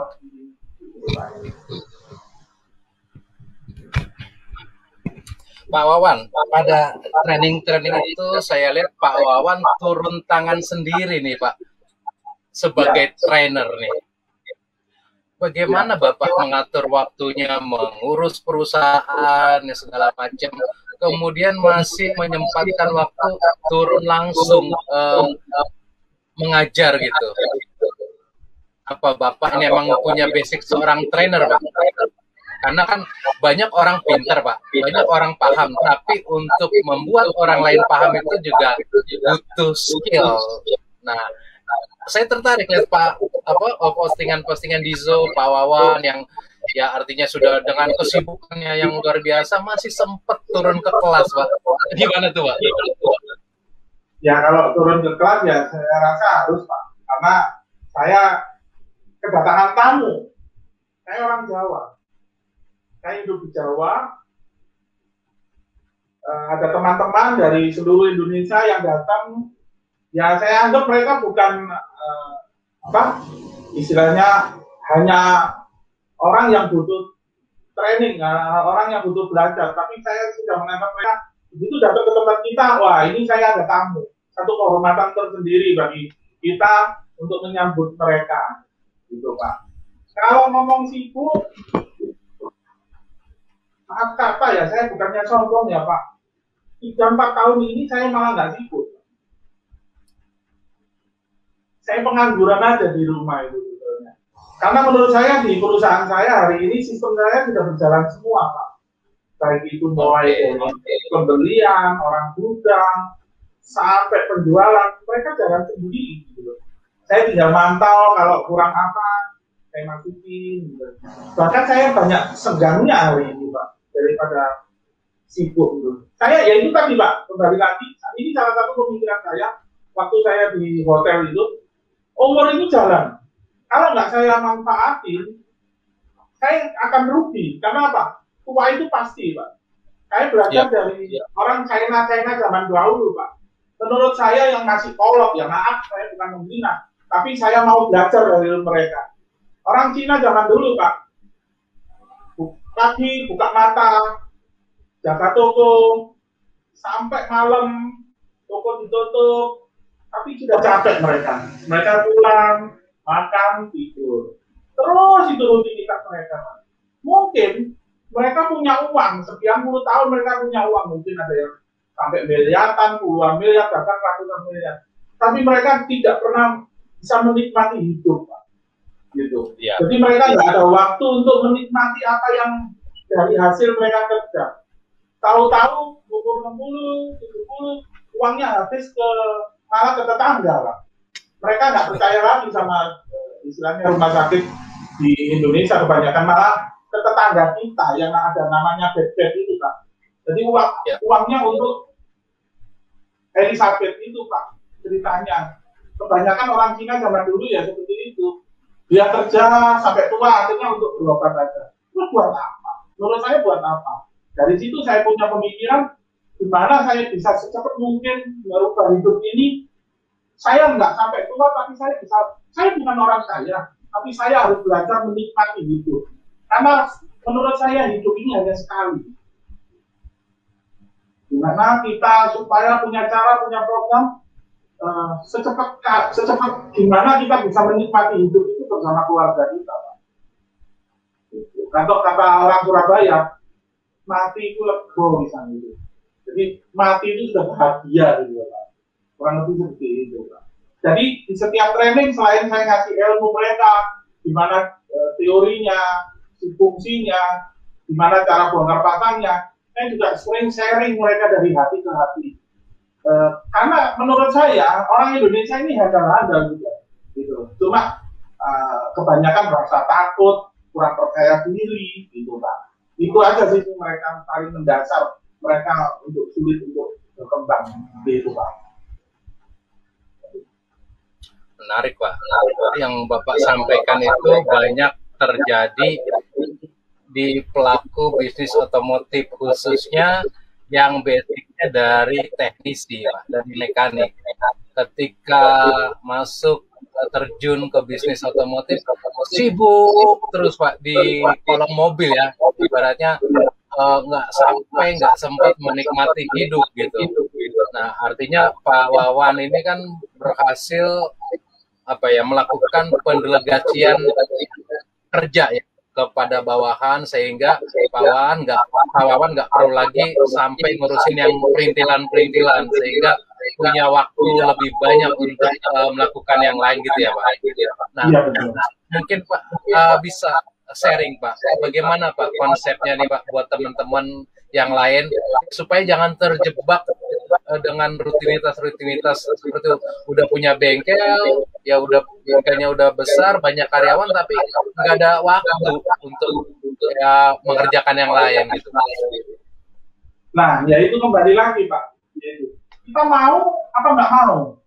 Pak Wawan, pada training itu saya lihat Pak Wawan turun tangan sendiri nih Pak, sebagai trainer nih. Bagaimana Bapak mengatur waktunya, mengurus perusahaan, segala macam, kemudian masih menyempatkan waktu turun langsung mengajar gitu? Apa Bapak ini emang punya basic seorang trainer Pak? Karena kan banyak orang pintar, Pak, banyak orang paham, tapi untuk membuat orang lain paham itu juga butuh skill. Nah, saya tertarik lihat Pak postingan-postingan Dizo, Pak Wawan yang ya artinya sudah dengan kesibukannya yang luar biasa masih sempat turun ke kelas, Pak. Gimana tuh, Pak? Ya kalau turun ke kelas ya saya rasa harus, Pak, karena saya kedatangan tamu. Saya orang Jawa. Saya hidup di Jawa, ada teman-teman dari seluruh Indonesia yang datang. Ya saya anggap mereka bukan istilahnya hanya orang yang butuh training, orang yang butuh belajar. Tapi saya sudah menganggap mereka begitu datang ke tempat kita, wah ini saya ada tamu. Satu kehormatan tersendiri bagi kita untuk menyambut mereka, gitu Pak. Kalau ngomong sibuk, maaf kata ya, saya bukannya sombong ya Pak. 3-4 tahun ini saya malah nggak sibuk. Saya pengangguran aja di rumah itu. Karena menurut saya di perusahaan saya hari ini sistem saya sudah berjalan semua Pak. Baik itu mulai pembelian, orang gudang, sampai penjualan, mereka jalan sendiri. Gitu. Saya tinggal mantau kalau kurang apa, saya masukin. Gitu. Bahkan saya banyak senggangnya hari ini Pak, daripada sibuk. Gitu. Saya ya itu tadi Pak, kembali lagi, ini salah satu pemikiran saya waktu saya di hotel itu, umur itu jalan. Kalau nggak saya manfaatin, saya akan rugi. Karena apa? Tua itu pasti, Pak. Saya belajar dari orang China zaman dahulu, Pak. Menurut saya yang masih kolot, ya maaf, saya bukan menghina. Tapi saya mau belajar dari mereka. Orang Cina zaman dulu, Pak. Pagi, buka mata, jaga toko, sampai malam, toko ditutup. Tapi sudah capek mereka. Mereka pulang, makan, tidur. Terus itu rutinitas mereka. Mungkin mereka punya uang, sekian puluh tahun mereka punya uang. Mungkin ada yang sampai miliaran, puluhan miliar, bahkan ratusan miliar. Tapi mereka tidak pernah bisa menikmati hidup, Pak. Gitu. Ya. Jadi mereka nggak ada waktu untuk menikmati apa yang dari hasil mereka kerja. Tahu-tahu umur 60, 70, uangnya habis malah ke tetangga, Pak. Mereka nggak percaya lagi sama istilahnya rumah sakit di Indonesia, kebanyakan malah ke tetangga kita yang ada namanya bed itu Pak. Jadi uangnya untuk Elizabeth itu Pak, ceritanya. Kebanyakan orang Cina zaman dulu ya seperti itu. Dia kerja sampai tua, akhirnya untuk berobat aja. Terus buat apa? Menurut saya buat apa? Dari situ saya punya pemikiran, gimana saya bisa secepat mungkin merubah hidup ini. Saya nggak sampai tua, tapi saya bukan orang kaya, tapi saya harus belajar menikmati hidup. Karena menurut saya hidup ini hanya sekali. Gimana kita supaya punya cara, punya program, secepat gimana kita bisa menikmati hidup itu bersama keluarga kita. Kalau kata orang Surabaya, mati itu lego misalnya. Jadi mati itu sudah bahagia gitu Pak. Kurang lebih seperti itu Pak. Jadi di setiap training selain saya ngasih ilmu mereka, gimana teorinya, fungsinya, gimana cara bongkar pasangnya, saya juga sering sharing mereka dari hati ke hati. Karena menurut saya orang Indonesia ini handal-handal juga, gitu. Cuma kebanyakan merasa takut, kurang percaya diri, gitu Pak. Itu aja sih mereka paling mendasar mereka untuk sulit untuk berkembang, gitu Pak. Menarik Pak. Yang Bapak sampaikan itu banyak terjadi di pelaku bisnis otomotif khususnya yang basicnya dari teknisi Pak, dari mekanik. Ketika masuk terjun ke bisnis otomotif sibuk terus Pak di kolong mobil ya, ibaratnya nggak sempat menikmati hidup gitu. Nah artinya Pak Wawan ini kan berhasil melakukan pendelegasian kerja ya kepada bawahan, sehingga Pak Wawan nggak perlu lagi sampai ngurusin yang perintilan, sehingga punya waktu lebih banyak untuk melakukan yang lain gitu ya Pak. Nah mungkin Pak bisa sharing Pak, bagaimana Pak konsepnya nih Pak buat teman-teman yang lain supaya jangan terjebak dengan rutinitas seperti itu. Udah punya bengkel, ya udah bengkelnya udah besar, banyak karyawan tapi nggak ada waktu untuk ya mengerjakan yang lain gitu. Nah, ya itu kembali lagi Pak. Kita mau apa nggak mau?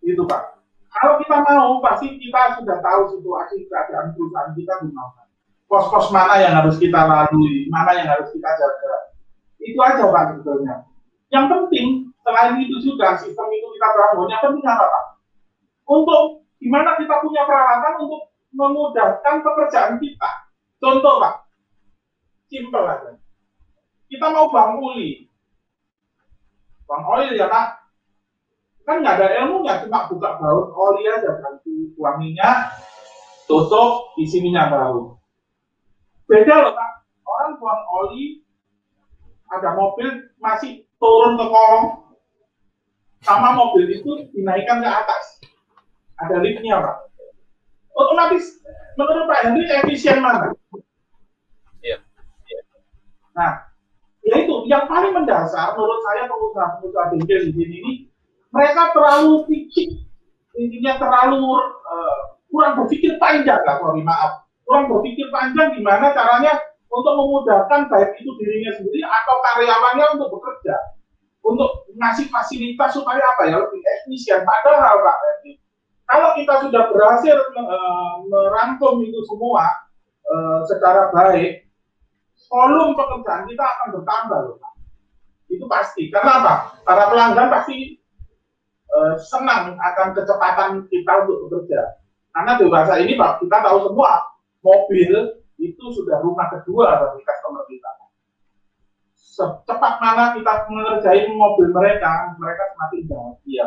Itu Pak. Kalau kita mau, pasti kita sudah tahu situasi keadaan perusahaan kita gimana. Pos-pos mana yang harus kita lalui, mana yang harus kita jaga. Itu aja Pak sebetulnya. Yang penting, selain itu sudah sistem itu kita bangun, yang penting apa Pak? Untuk gimana kita punya peralatan untuk memudahkan pekerjaan kita. Contoh Pak, simple aja. Kita mau bang uli. Bang oli ya Pak. Kan nggak ada ilmunya, cuma buka baut oli aja, ganti tuang minyak, tutup, isi minyak baru. Beda loh Pak, orang tuang oli, ada mobil masih turun ke kolong, sama mobil itu dinaikkan ke atas. Ada liftnya Pak. Otomatis, menurut Pak Henry, efisien mana? Iya. Nah, yaitu yang paling mendasar menurut saya pengusaha-pengusaha bengkel di sini ini, mereka terlalu pikir, intinya terlalu kurang berpikir panjang lah, sorry maaf, kurang berpikir panjang gimana caranya untuk memudahkan baik itu dirinya sendiri atau karyawannya untuk bekerja, untuk ngasih fasilitas supaya apa ya lebih efisien. Padahal Pak, kalau kita sudah berhasil merangkum itu semua secara baik, volume pekerjaan kita akan bertambah loh Pak. Itu pasti. Karena apa? Para pelanggan pasti senang akan kecepatan kita untuk bekerja. Karena dewasa ini Pak, kita tahu semua mobil itu sudah rumah kedua bagi customer kita. Secepat mana kita mengerjain mobil mereka semakin bahagia.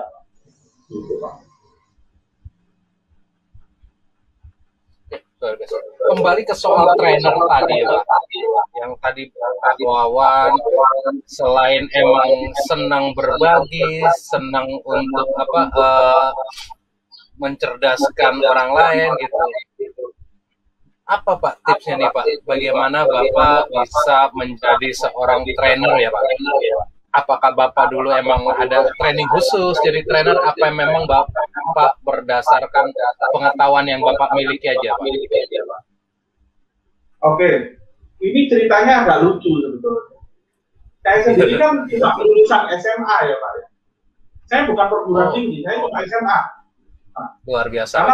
Gitu Pak. Kembali ke soal trainer tadi ya Pak, yang tadi Pak Wawan selain emang senang berbagi, senang untuk mencerdaskan orang lain gitu. Apa Pak tipsnya nih Pak? Bagaimana Bapak bisa menjadi seorang trainer ya Pak? Apakah Bapak dulu emang ada training khusus jadi trainer? Apa memang Bapak berdasarkan pengetahuan yang Bapak miliki aja Pak? Oke, ini ceritanya agak lucu sebetulnya. Saya sendiri kan cuma lulusan SMA ya Pak. Saya bukan perguruan tinggi, saya cuma SMA. Nah, luar biasa.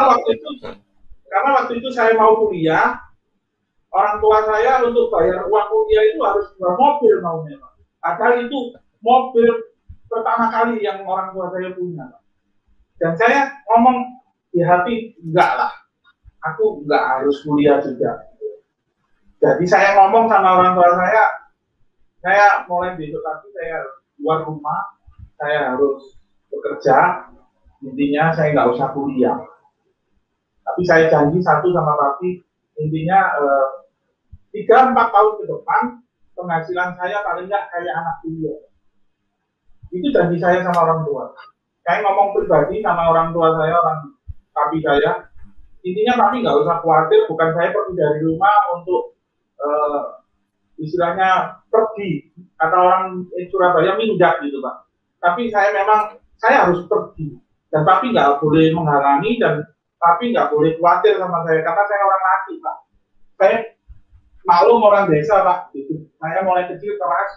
Karena waktu itu saya mau kuliah, orang tua saya untuk bayar uang kuliah itu harus jual mobil maunya Pak. Padahal itu mobil pertama kali yang orang tua saya punya. Dan saya ngomong di hati, enggak lah, aku enggak harus kuliah juga. Jadi saya ngomong sama orang tua saya mulai besok pagi saya keluar rumah, saya harus bekerja, intinya saya nggak usah kuliah. Tapi saya janji satu sama papi, intinya 3-4 tahun ke depan, penghasilan saya paling nggak kayak anak kuliah. Itu janji saya sama orang tua. Saya ngomong pribadi sama orang tua saya, orang papi saya. Intinya papi nggak usah khawatir, bukan saya pergi dari rumah untuk istilahnya pergi, atau orang Surabaya minggat gitu Pak. Tapi saya harus pergi. Dan papi nggak boleh menghalangi, dan papi nggak boleh khawatir sama saya, karena saya orang laki Pak. Saya maklum orang desa Pak. Gitu. Saya mulai kecil keras,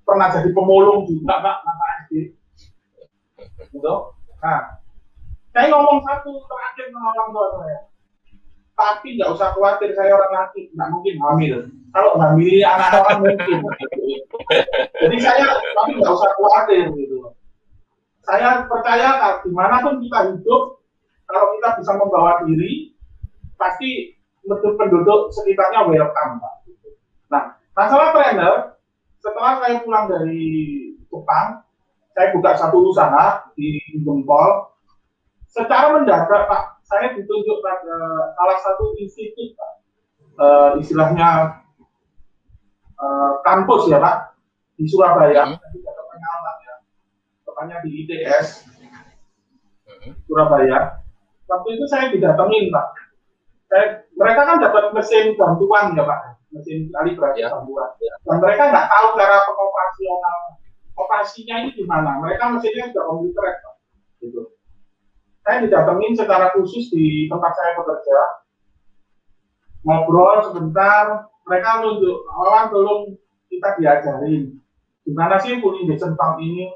pernah jadi pemulung juga Pak, anak SD. Gitu. Nah, saya ngomong satu terakhir sama orang tua saya. Tapi nggak usah khawatir, saya orang laki, nggak mungkin hamil. Kalau hamil anak orang mungkin. Jadi tapi nggak usah khawatir gitu. Saya percaya dimanapun kita hidup, kalau kita bisa membawa diri, pasti penduduk sekitarnya welcome Pak. Nah, masalah trainer, setelah saya pulang dari Jepang, saya buka satu usaha di Gempol. Secara mendadak Pak, saya ditunjuk pada salah satu institut Pak, istilahnya kampus ya Pak, di Surabaya. Tepatnya di ITS Surabaya. Waktu itu saya didatengin Pak, Mereka kan dapat mesin bantuan ya Pak, mesin kalibrasi bantuan. Dan mereka nggak tahu cara pengoperasional, operasinya ini gimana. Mereka mesinnya sudah komputer Pak. Gitu. Saya didatengin secara khusus di tempat saya bekerja, ngobrol sebentar, mereka nunjuk, awan tolong kita diajarin gimana sih pulling injection pump ini,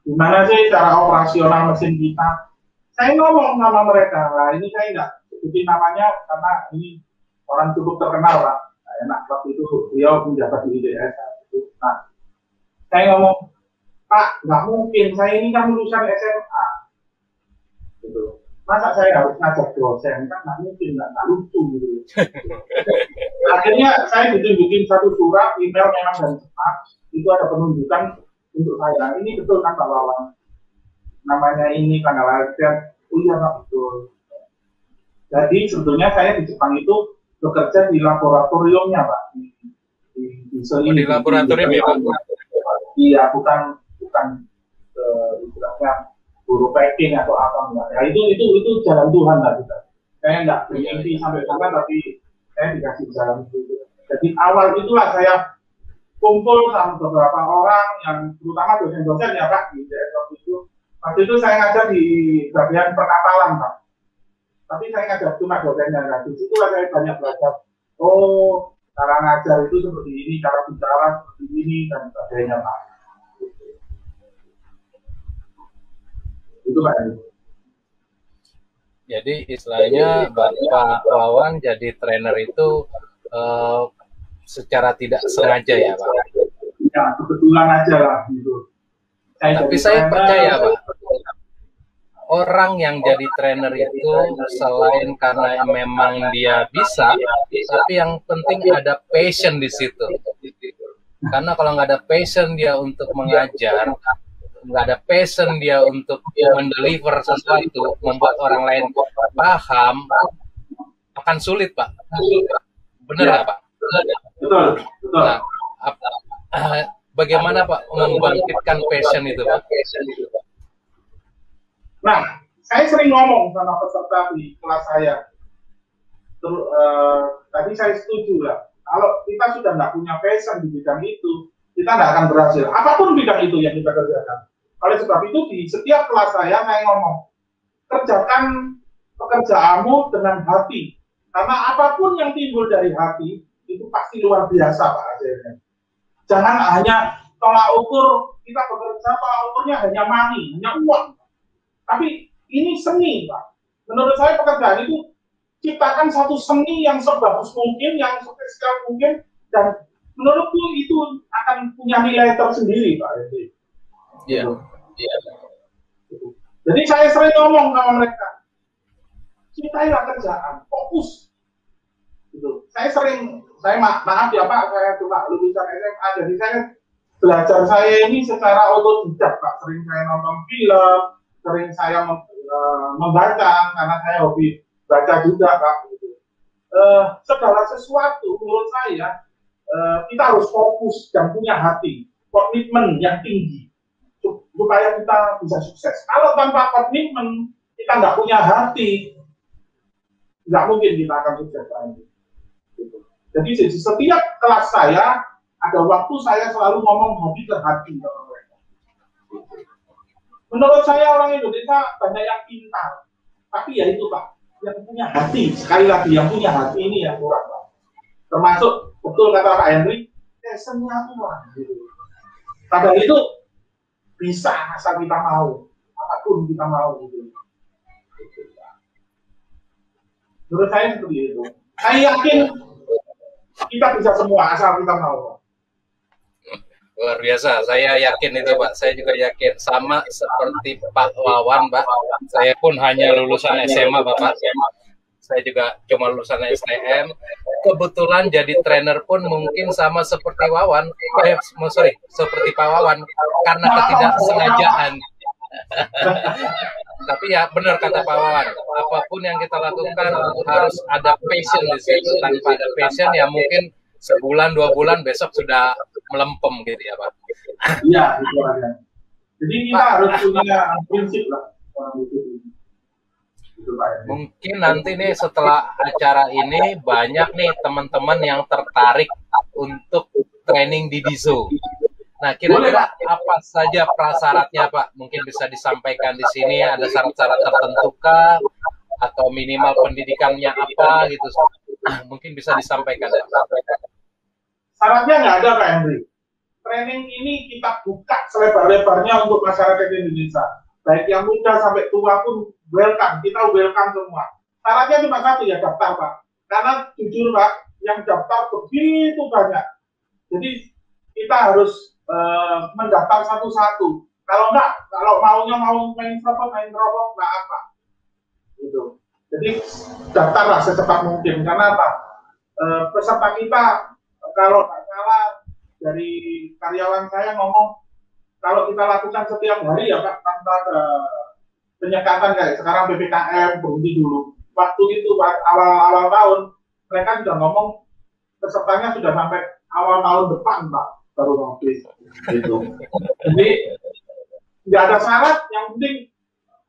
gimana sih cara operasional mesin kita. Saya ngomong sama mereka, lah ini saya nggak sebutin namanya karena ini orang cukup terkenal Pak. Nah, enak waktu itu beliau menjabat di IDS. Nah, saya ngomong, Pak, nggak mungkin, saya ini kan lulusan SMA. Gitu. Masa saya harus ngajak dosen, kan nggak mungkin, nggak lucu gitu. Akhirnya saya ditunjukin satu surat, email memang dari cepat, itu ada penunjukan untuk saya. Ini betul kan Pak Wawan? Namanya ini kanal latihan, oh iya Pak, betul. Jadi sebetulnya saya di Jepang itu bekerja di laboratoriumnya Pak. Di laboratorium ya Pak? Iya, bukan istilahnya guru packing atau apa enggak. Ya itu jalan Tuhan lah kita. Saya enggak bermimpi sampai sana, tapi saya dikasih jalan itu. Jadi awal itulah saya kumpul sama beberapa orang yang terutama dosen-dosen ya Pak di DSO itu. Waktu itu saya ngajar di bagian perkapalan Pak. Tapi saya ngajar cuma dosennya. Nah, di situlah saya banyak belajar. Oh, cara ngajar itu seperti ini, cara bicara seperti ini dan sebagainya Pak. Itu Pak. Jadi istilahnya Bapak Wawan jadi trainer itu secara tidak sengaja ya Pak? Ya, kebetulan aja lah gitu. Tapi saya percaya Pak, orang yang jadi trainer itu selain karena memang dia bisa, tapi yang penting ada passion di situ. Karena kalau nggak ada passion dia untuk mengajar, nggak ada passion dia untuk mendeliver sesuatu, membuat orang lain paham, akan sulit Pak. Benar nggak Pak? Betul. Nah, bagaimana Pak membangkitkan passion itu Pak? Nah, saya sering ngomong sama peserta di kelas saya. Tadi saya setuju lah. Kalau kita sudah nggak punya passion di bidang itu, kita nggak akan berhasil. Apapun bidang itu yang kita kerjakan. Oleh sebab itu di setiap kelas saya ngomong, kerjakan pekerjaanmu dengan hati. Karena apapun yang timbul dari hati, itu pasti luar biasa Pak hasilnya. Jangan hanya tolak ukur, kita bekerja tolak ukurnya hanya money, hanya uang. Tapi ini seni Pak. Menurut saya pekerjaan itu ciptakan satu seni yang sebagus mungkin, yang spesial mungkin, dan menurutku itu akan punya nilai tersendiri Pak. Iya. Jadi saya sering ngomong sama mereka, cintailah kerjaan, fokus. Gitu. Saya maaf ya Pak, saya cuma lulusan SMA, jadi saya belajar saya ini secara otodidak Pak. Sering saya nonton film, sering saya membaca, karena saya hobi baca juga Pak. Gitu. Segala sesuatu menurut saya kita harus fokus dan punya hati, komitmen yang tinggi supaya kita bisa sukses. Kalau tanpa komitmen, kita nggak punya hati, nggak mungkin kita akan sukses lagi. Jadi di setiap kelas saya, ada waktu saya selalu ngomong hati ke hati sama mereka. Menurut saya orang Indonesia banyak yang pintar, tapi ya itu Pak, yang punya hati, sekali lagi yang punya hati ini yang kurang Pak. Termasuk, betul kata Pak Henry, passionnya kurang. Padahal itu bisa asal kita mau, apapun kita mau gitu. Menurut saya seperti itu. Saya yakin kita bisa semua asal kita mau. Luar biasa, saya yakin itu Pak. Saya juga yakin, sama seperti Pak Wawan Pak. Saya pun hanya lulusan SMA Bapak. Saya juga cuma lulusan STM. Kebetulan jadi trainer pun mungkin sama seperti Wawan, seperti Pak Wawan, karena ketidaksengajaan. Tapi ya benar kata Pak Wawan, apapun yang kita lakukan harus ada passion di situ. Tanpa ada passion ya mungkin sebulan 2 bulan besok sudah melempem gitu ya Pak. Iya, itu aja. Jadi kita harus punya prinsip lah. Gitu, Pak Henry. Mungkin nanti nih setelah acara ini banyak nih teman-teman yang tertarik untuk training di DISO. Nah, kira-kira apa saja prasyaratnya, Pak? Mungkin bisa disampaikan di sini, ada syarat-syarat tertentu kah? Atau minimal pendidikannya apa gitu? Mungkin bisa disampaikan, Pak. Syaratnya nggak ada, Pak Henry. Training ini kita buka selebar-lebarnya untuk masyarakat Indonesia. Baik yang muda sampai tua pun welcome, kita welcome semua. Syaratnya cuma satu ya, daftar, Pak. Karena jujur, Pak, yang daftar begitu banyak. Jadi kita harus mendaftar satu-satu. Kalau enggak, kalau maunya mau main robot, enggak apa. Gitu. Jadi daftarlah secepat mungkin. Karena apa? Peserta kita, kalau nggak salah dari karyawan saya ngomong, kalau kita lakukan setiap hari ya Pak, tanpa ada penyekatan kayak sekarang PPKM berhenti dulu. Waktu itu awal tahun mereka sudah ngomong pesertanya sudah sampai awal tahun depan Pak baru ngopi. Gitu. Jadi tidak ada syarat, yang penting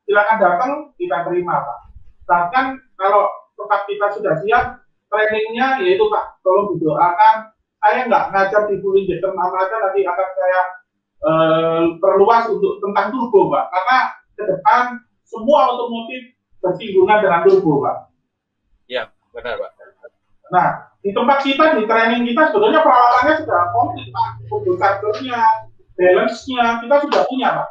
silakan datang kita terima Pak. Bahkan kalau tempat kita sudah siap trainingnya, yaitu Pak tolong didoakan. Saya nggak ngajar di full injection aja, nanti akan saya perluas untuk tentang turbo Pak, karena ke depan semua otomotif bersinggungan dengan turbo Pak. Ya, benar Pak. Nah, di tempat kita, di training kita sebetulnya peralatannya sudah komplit Pak, kondensatornya, balance-nya kita sudah punya Pak.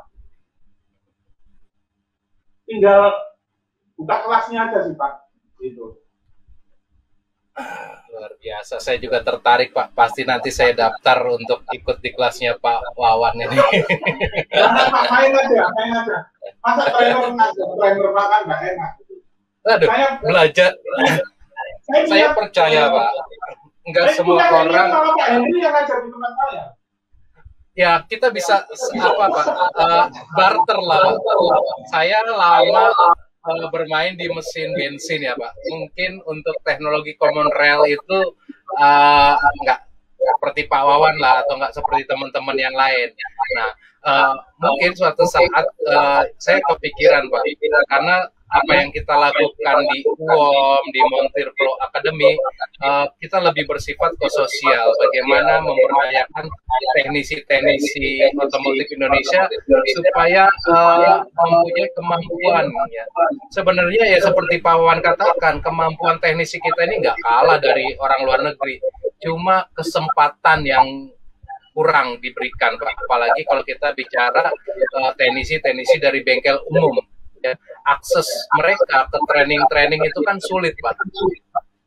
Tinggal buka kelasnya aja sih Pak. Gitu. Luar biasa, saya juga tertarik Pak. Pasti nanti saya daftar untuk ikut di kelasnya Pak Wawan ini. Jangan Pak, main aja. Masa trainer Pak kan nggak enak. Aduh, saya belajar. Saya percaya Pak. Enggak semua orang. Kalau Pak Henry yang ngajar di tempat saya. Ya, kita bisa apa Pak? Barter lah Pak. Saya lama bermain di mesin bensin ya Pak. Mungkin untuk teknologi common rail itu nggak seperti Pak Wawan lah, atau nggak seperti teman-teman yang lain. Nah, mungkin suatu saat saya kepikiran Pak, karena apa yang kita lakukan di UOM, di Montir Pro Academy, kita lebih bersifat ke sosial. Bagaimana memberdayakan teknisi-teknisi otomotif Indonesia supaya mempunyai kemampuan. Ya. Sebenarnya ya seperti Pak Wawan katakan, kemampuan teknisi kita ini nggak kalah dari orang luar negeri. Cuma kesempatan yang kurang diberikan, Pak. Apalagi kalau kita bicara teknisi-teknisi dari bengkel umum. Ya, akses mereka ke training itu kan sulit Pak.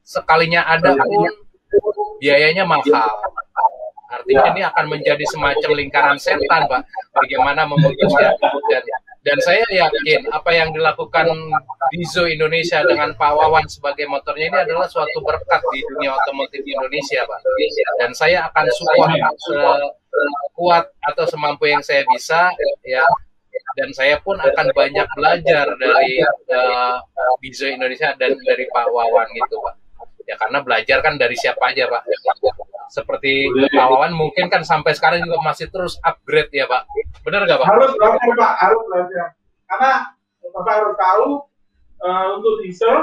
Sekalinya ada pun biayanya mahal. Artinya ini akan menjadi semacam lingkaran setan Pak. Bagaimana memutusnya. Dan saya yakin apa yang dilakukan DISO Indonesia dengan Pak Wawan sebagai motornya ini adalah suatu berkat di dunia otomotif Indonesia Pak. Dan saya akan support sekuat atau semampu yang saya bisa ya. Dan saya pun akan banyak belajar dari DISO Indonesia dan dari Pak Wawan gitu Pak. Ya karena belajar kan dari siapa aja Pak. Seperti Pak Wawan mungkin kan sampai sekarang juga masih terus upgrade ya Pak. Benar nggak Pak? Harus belajar Pak, harus belajar. Karena Bapak harus tahu untuk DISO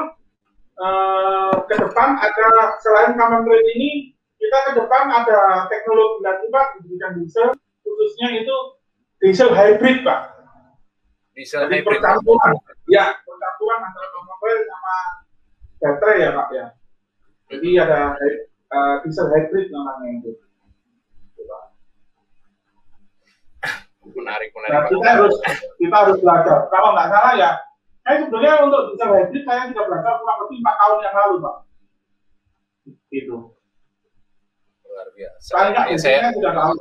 ke depan ada, selain common rail ini, kita ke depan ada teknologi lagi Pak di bidang DISO, khususnya itu diesel hybrid Pak. Diesel jadi hybrid. percampuran antara mobil sama baterai ya Pak ya. Jadi ada diesel hybrid namanya itu. Menarik. Nah, kita harus belajar. Kalau nggak salah ya, saya sebenarnya untuk diesel hybrid saya sudah belajar kurang lebih 4 tahun yang lalu Pak. Itu. Luar biasa. Saya sudah tahu.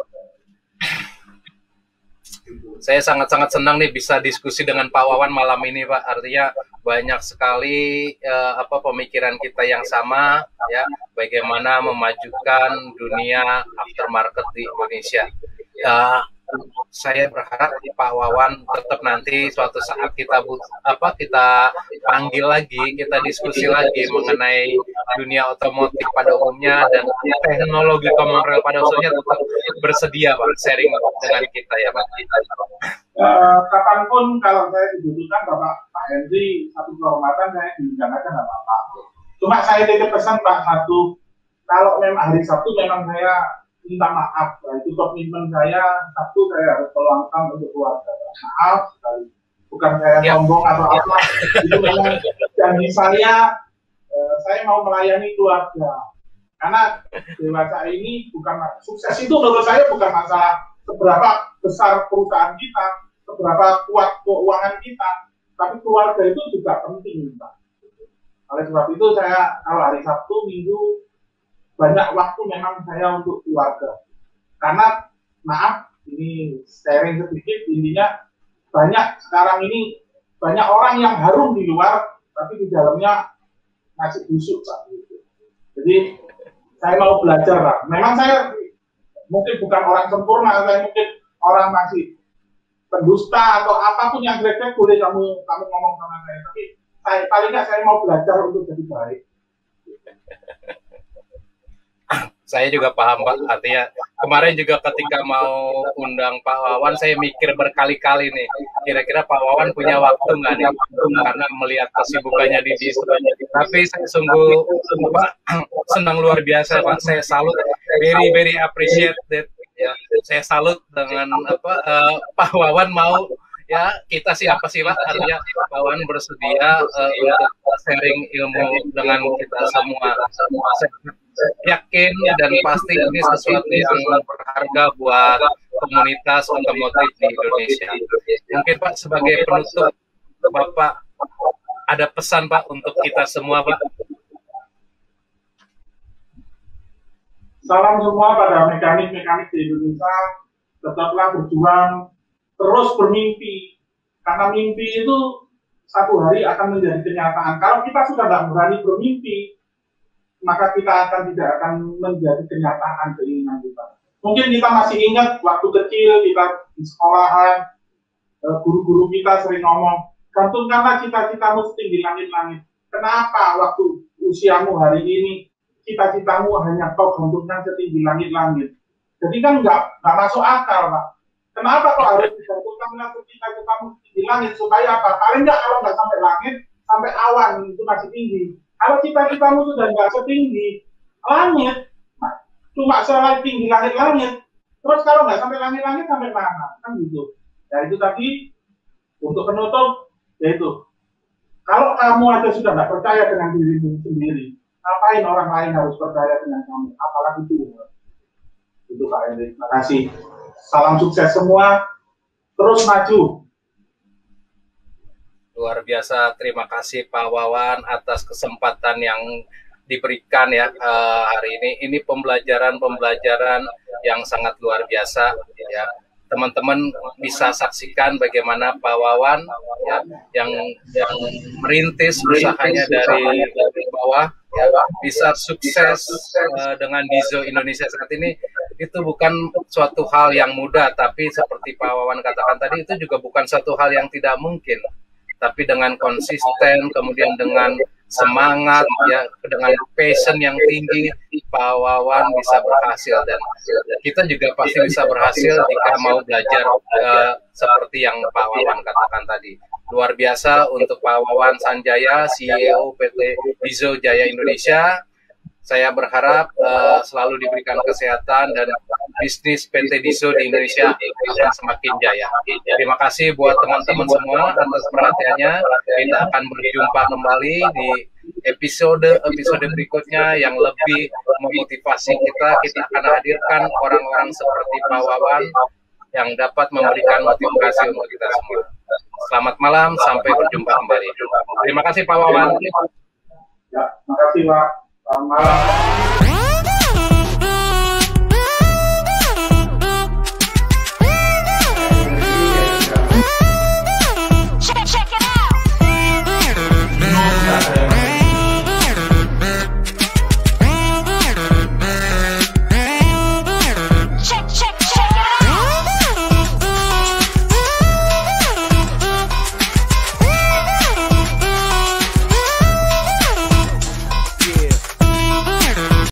Saya sangat-sangat senang nih bisa diskusi dengan Pak Wawan malam ini Pak. Artinya banyak sekali pemikiran kita yang sama ya, bagaimana memajukan dunia aftermarket di Indonesia. Saya berharap Pak Wawan tetap nanti suatu saat kita panggil lagi, kita diskusi lagi mengenai dunia otomotif pada umumnya dan teknologi common rail pada khususnya tetap bersedia Pak sharing dengan kita ya Pak. Kapanpun kalau saya dibutuhkan Pak Henry, satu kehormatan saya diundang aja nggak apa-apa. Cuma saya titip pesan Pak satu, kalau memang hari Sabtu memang saya minta maaf, itu komitmen saya Sabtu saya harus meluangkan untuk keluarga. Maaf sekali, bukan saya sombong atau apa, itu memang janji saya mau melayani keluarga. Karena dewasa ini bukan sukses itu menurut saya bukan masalah seberapa besar perusahaan kita, seberapa kuat keuangan kita, tapi keluarga itu juga penting, Pak. Oleh sebab itu saya kalau hari Sabtu, Minggu banyak waktu memang saya untuk keluarga. Karena maaf ini sharing sedikit, intinya banyak sekarang ini banyak orang yang harum di luar, tapi di dalamnya masih busuk Pak. Jadi saya mau belajar Pak. Memang saya mungkin bukan orang sempurna, saya mungkin orang masih pendusta atau apapun yang jelek boleh kamu ngomong sama saya. Tapi paling nggak saya mau belajar untuk jadi baik. Saya juga paham Pak, artinya kemarin juga ketika mau undang Pak Wawan, saya mikir berkali-kali nih, kira-kira Pak Wawan punya waktu nggak nih, karena melihat kesibukannya di distro. Tapi saya sungguh Pak, senang luar biasa Pak, saya salut, very appreciate that. Ya, saya salut dengan Pak Wawan mau ya kita siapa sih Pak, artinya Pak Wawan bersedia untuk sharing ilmu dengan kita semua. Saya yakin dan pasti ini sesuatu yang berharga buat komunitas otomotif di Indonesia. Mungkin Pak sebagai penutup, Bapak ada pesan Pak untuk kita semua Pak? Salam semua pada mekanik-mekanik di Indonesia, tetaplah berjuang, terus bermimpi, karena mimpi itu satu hari akan menjadi kenyataan. Kalau kita sudah tidak berani bermimpi, maka kita tidak akan menjadi kenyataan keinginan kita. Mungkin kita masih ingat waktu kecil kita di sekolahan, guru-guru kita sering ngomong, gantungkanlah cita-citamu setinggi langit-langit. Kenapa waktu usiamu hari ini cita-citamu hanya kau gantungkan setinggi langit-langit? Jadi kan nggak masuk akal Pak. Kenapa kau harus digantungkan cita-citamu setinggi langit? Supaya apa? Paling nggak kalau nggak sampai langit, sampai awan itu masih tinggi. Kalau cita-citamu sudah nggak setinggi langit, cuma selain tinggi langit-langit, terus kalau nggak sampai langit-langit sampai mana? Kan gitu. Ya itu tadi untuk penutup, yaitu kalau kamu aja sudah nggak percaya dengan dirimu sendiri, ngapain orang lain harus percaya dengan kamu? Apalagi Tuhan. Itu Pak Henry. Terima kasih. Salam sukses semua. Terus maju. Luar biasa, terima kasih Pak Wawan atas kesempatan yang diberikan ya hari ini. Ini pembelajaran yang sangat luar biasa ya. Teman-teman bisa saksikan bagaimana Pak Wawan ya yang merintis usahanya dari bawah ya, bisa sukses dengan Dizo Indonesia saat ini. Itu bukan suatu hal yang mudah, tapi seperti Pak Wawan katakan tadi, itu juga bukan suatu hal yang tidak mungkin. Tapi dengan konsisten, kemudian dengan semangat, ya, dengan passion yang tinggi, Pak Wawan bisa berhasil, dan kita juga pasti bisa berhasil jika mau belajar seperti yang Pak Wawan katakan tadi. Luar biasa untuk Pak Wawan Sanjaya, CEO PT Dizo Jaya Indonesia. Saya berharap selalu diberikan kesehatan dan bisnis PT Dizo di Indonesia akan semakin jaya. Terima kasih buat teman-teman semua atas perhatiannya. Kita akan berjumpa kembali di episode berikutnya yang lebih memotivasi kita. Kita akan hadirkan orang-orang seperti Pak Wawan yang dapat memberikan motivasi untuk kita semua. Selamat malam, sampai berjumpa kembali. Terima kasih Pak Wawan. Ya, terima kasih Pak. Selamat malam.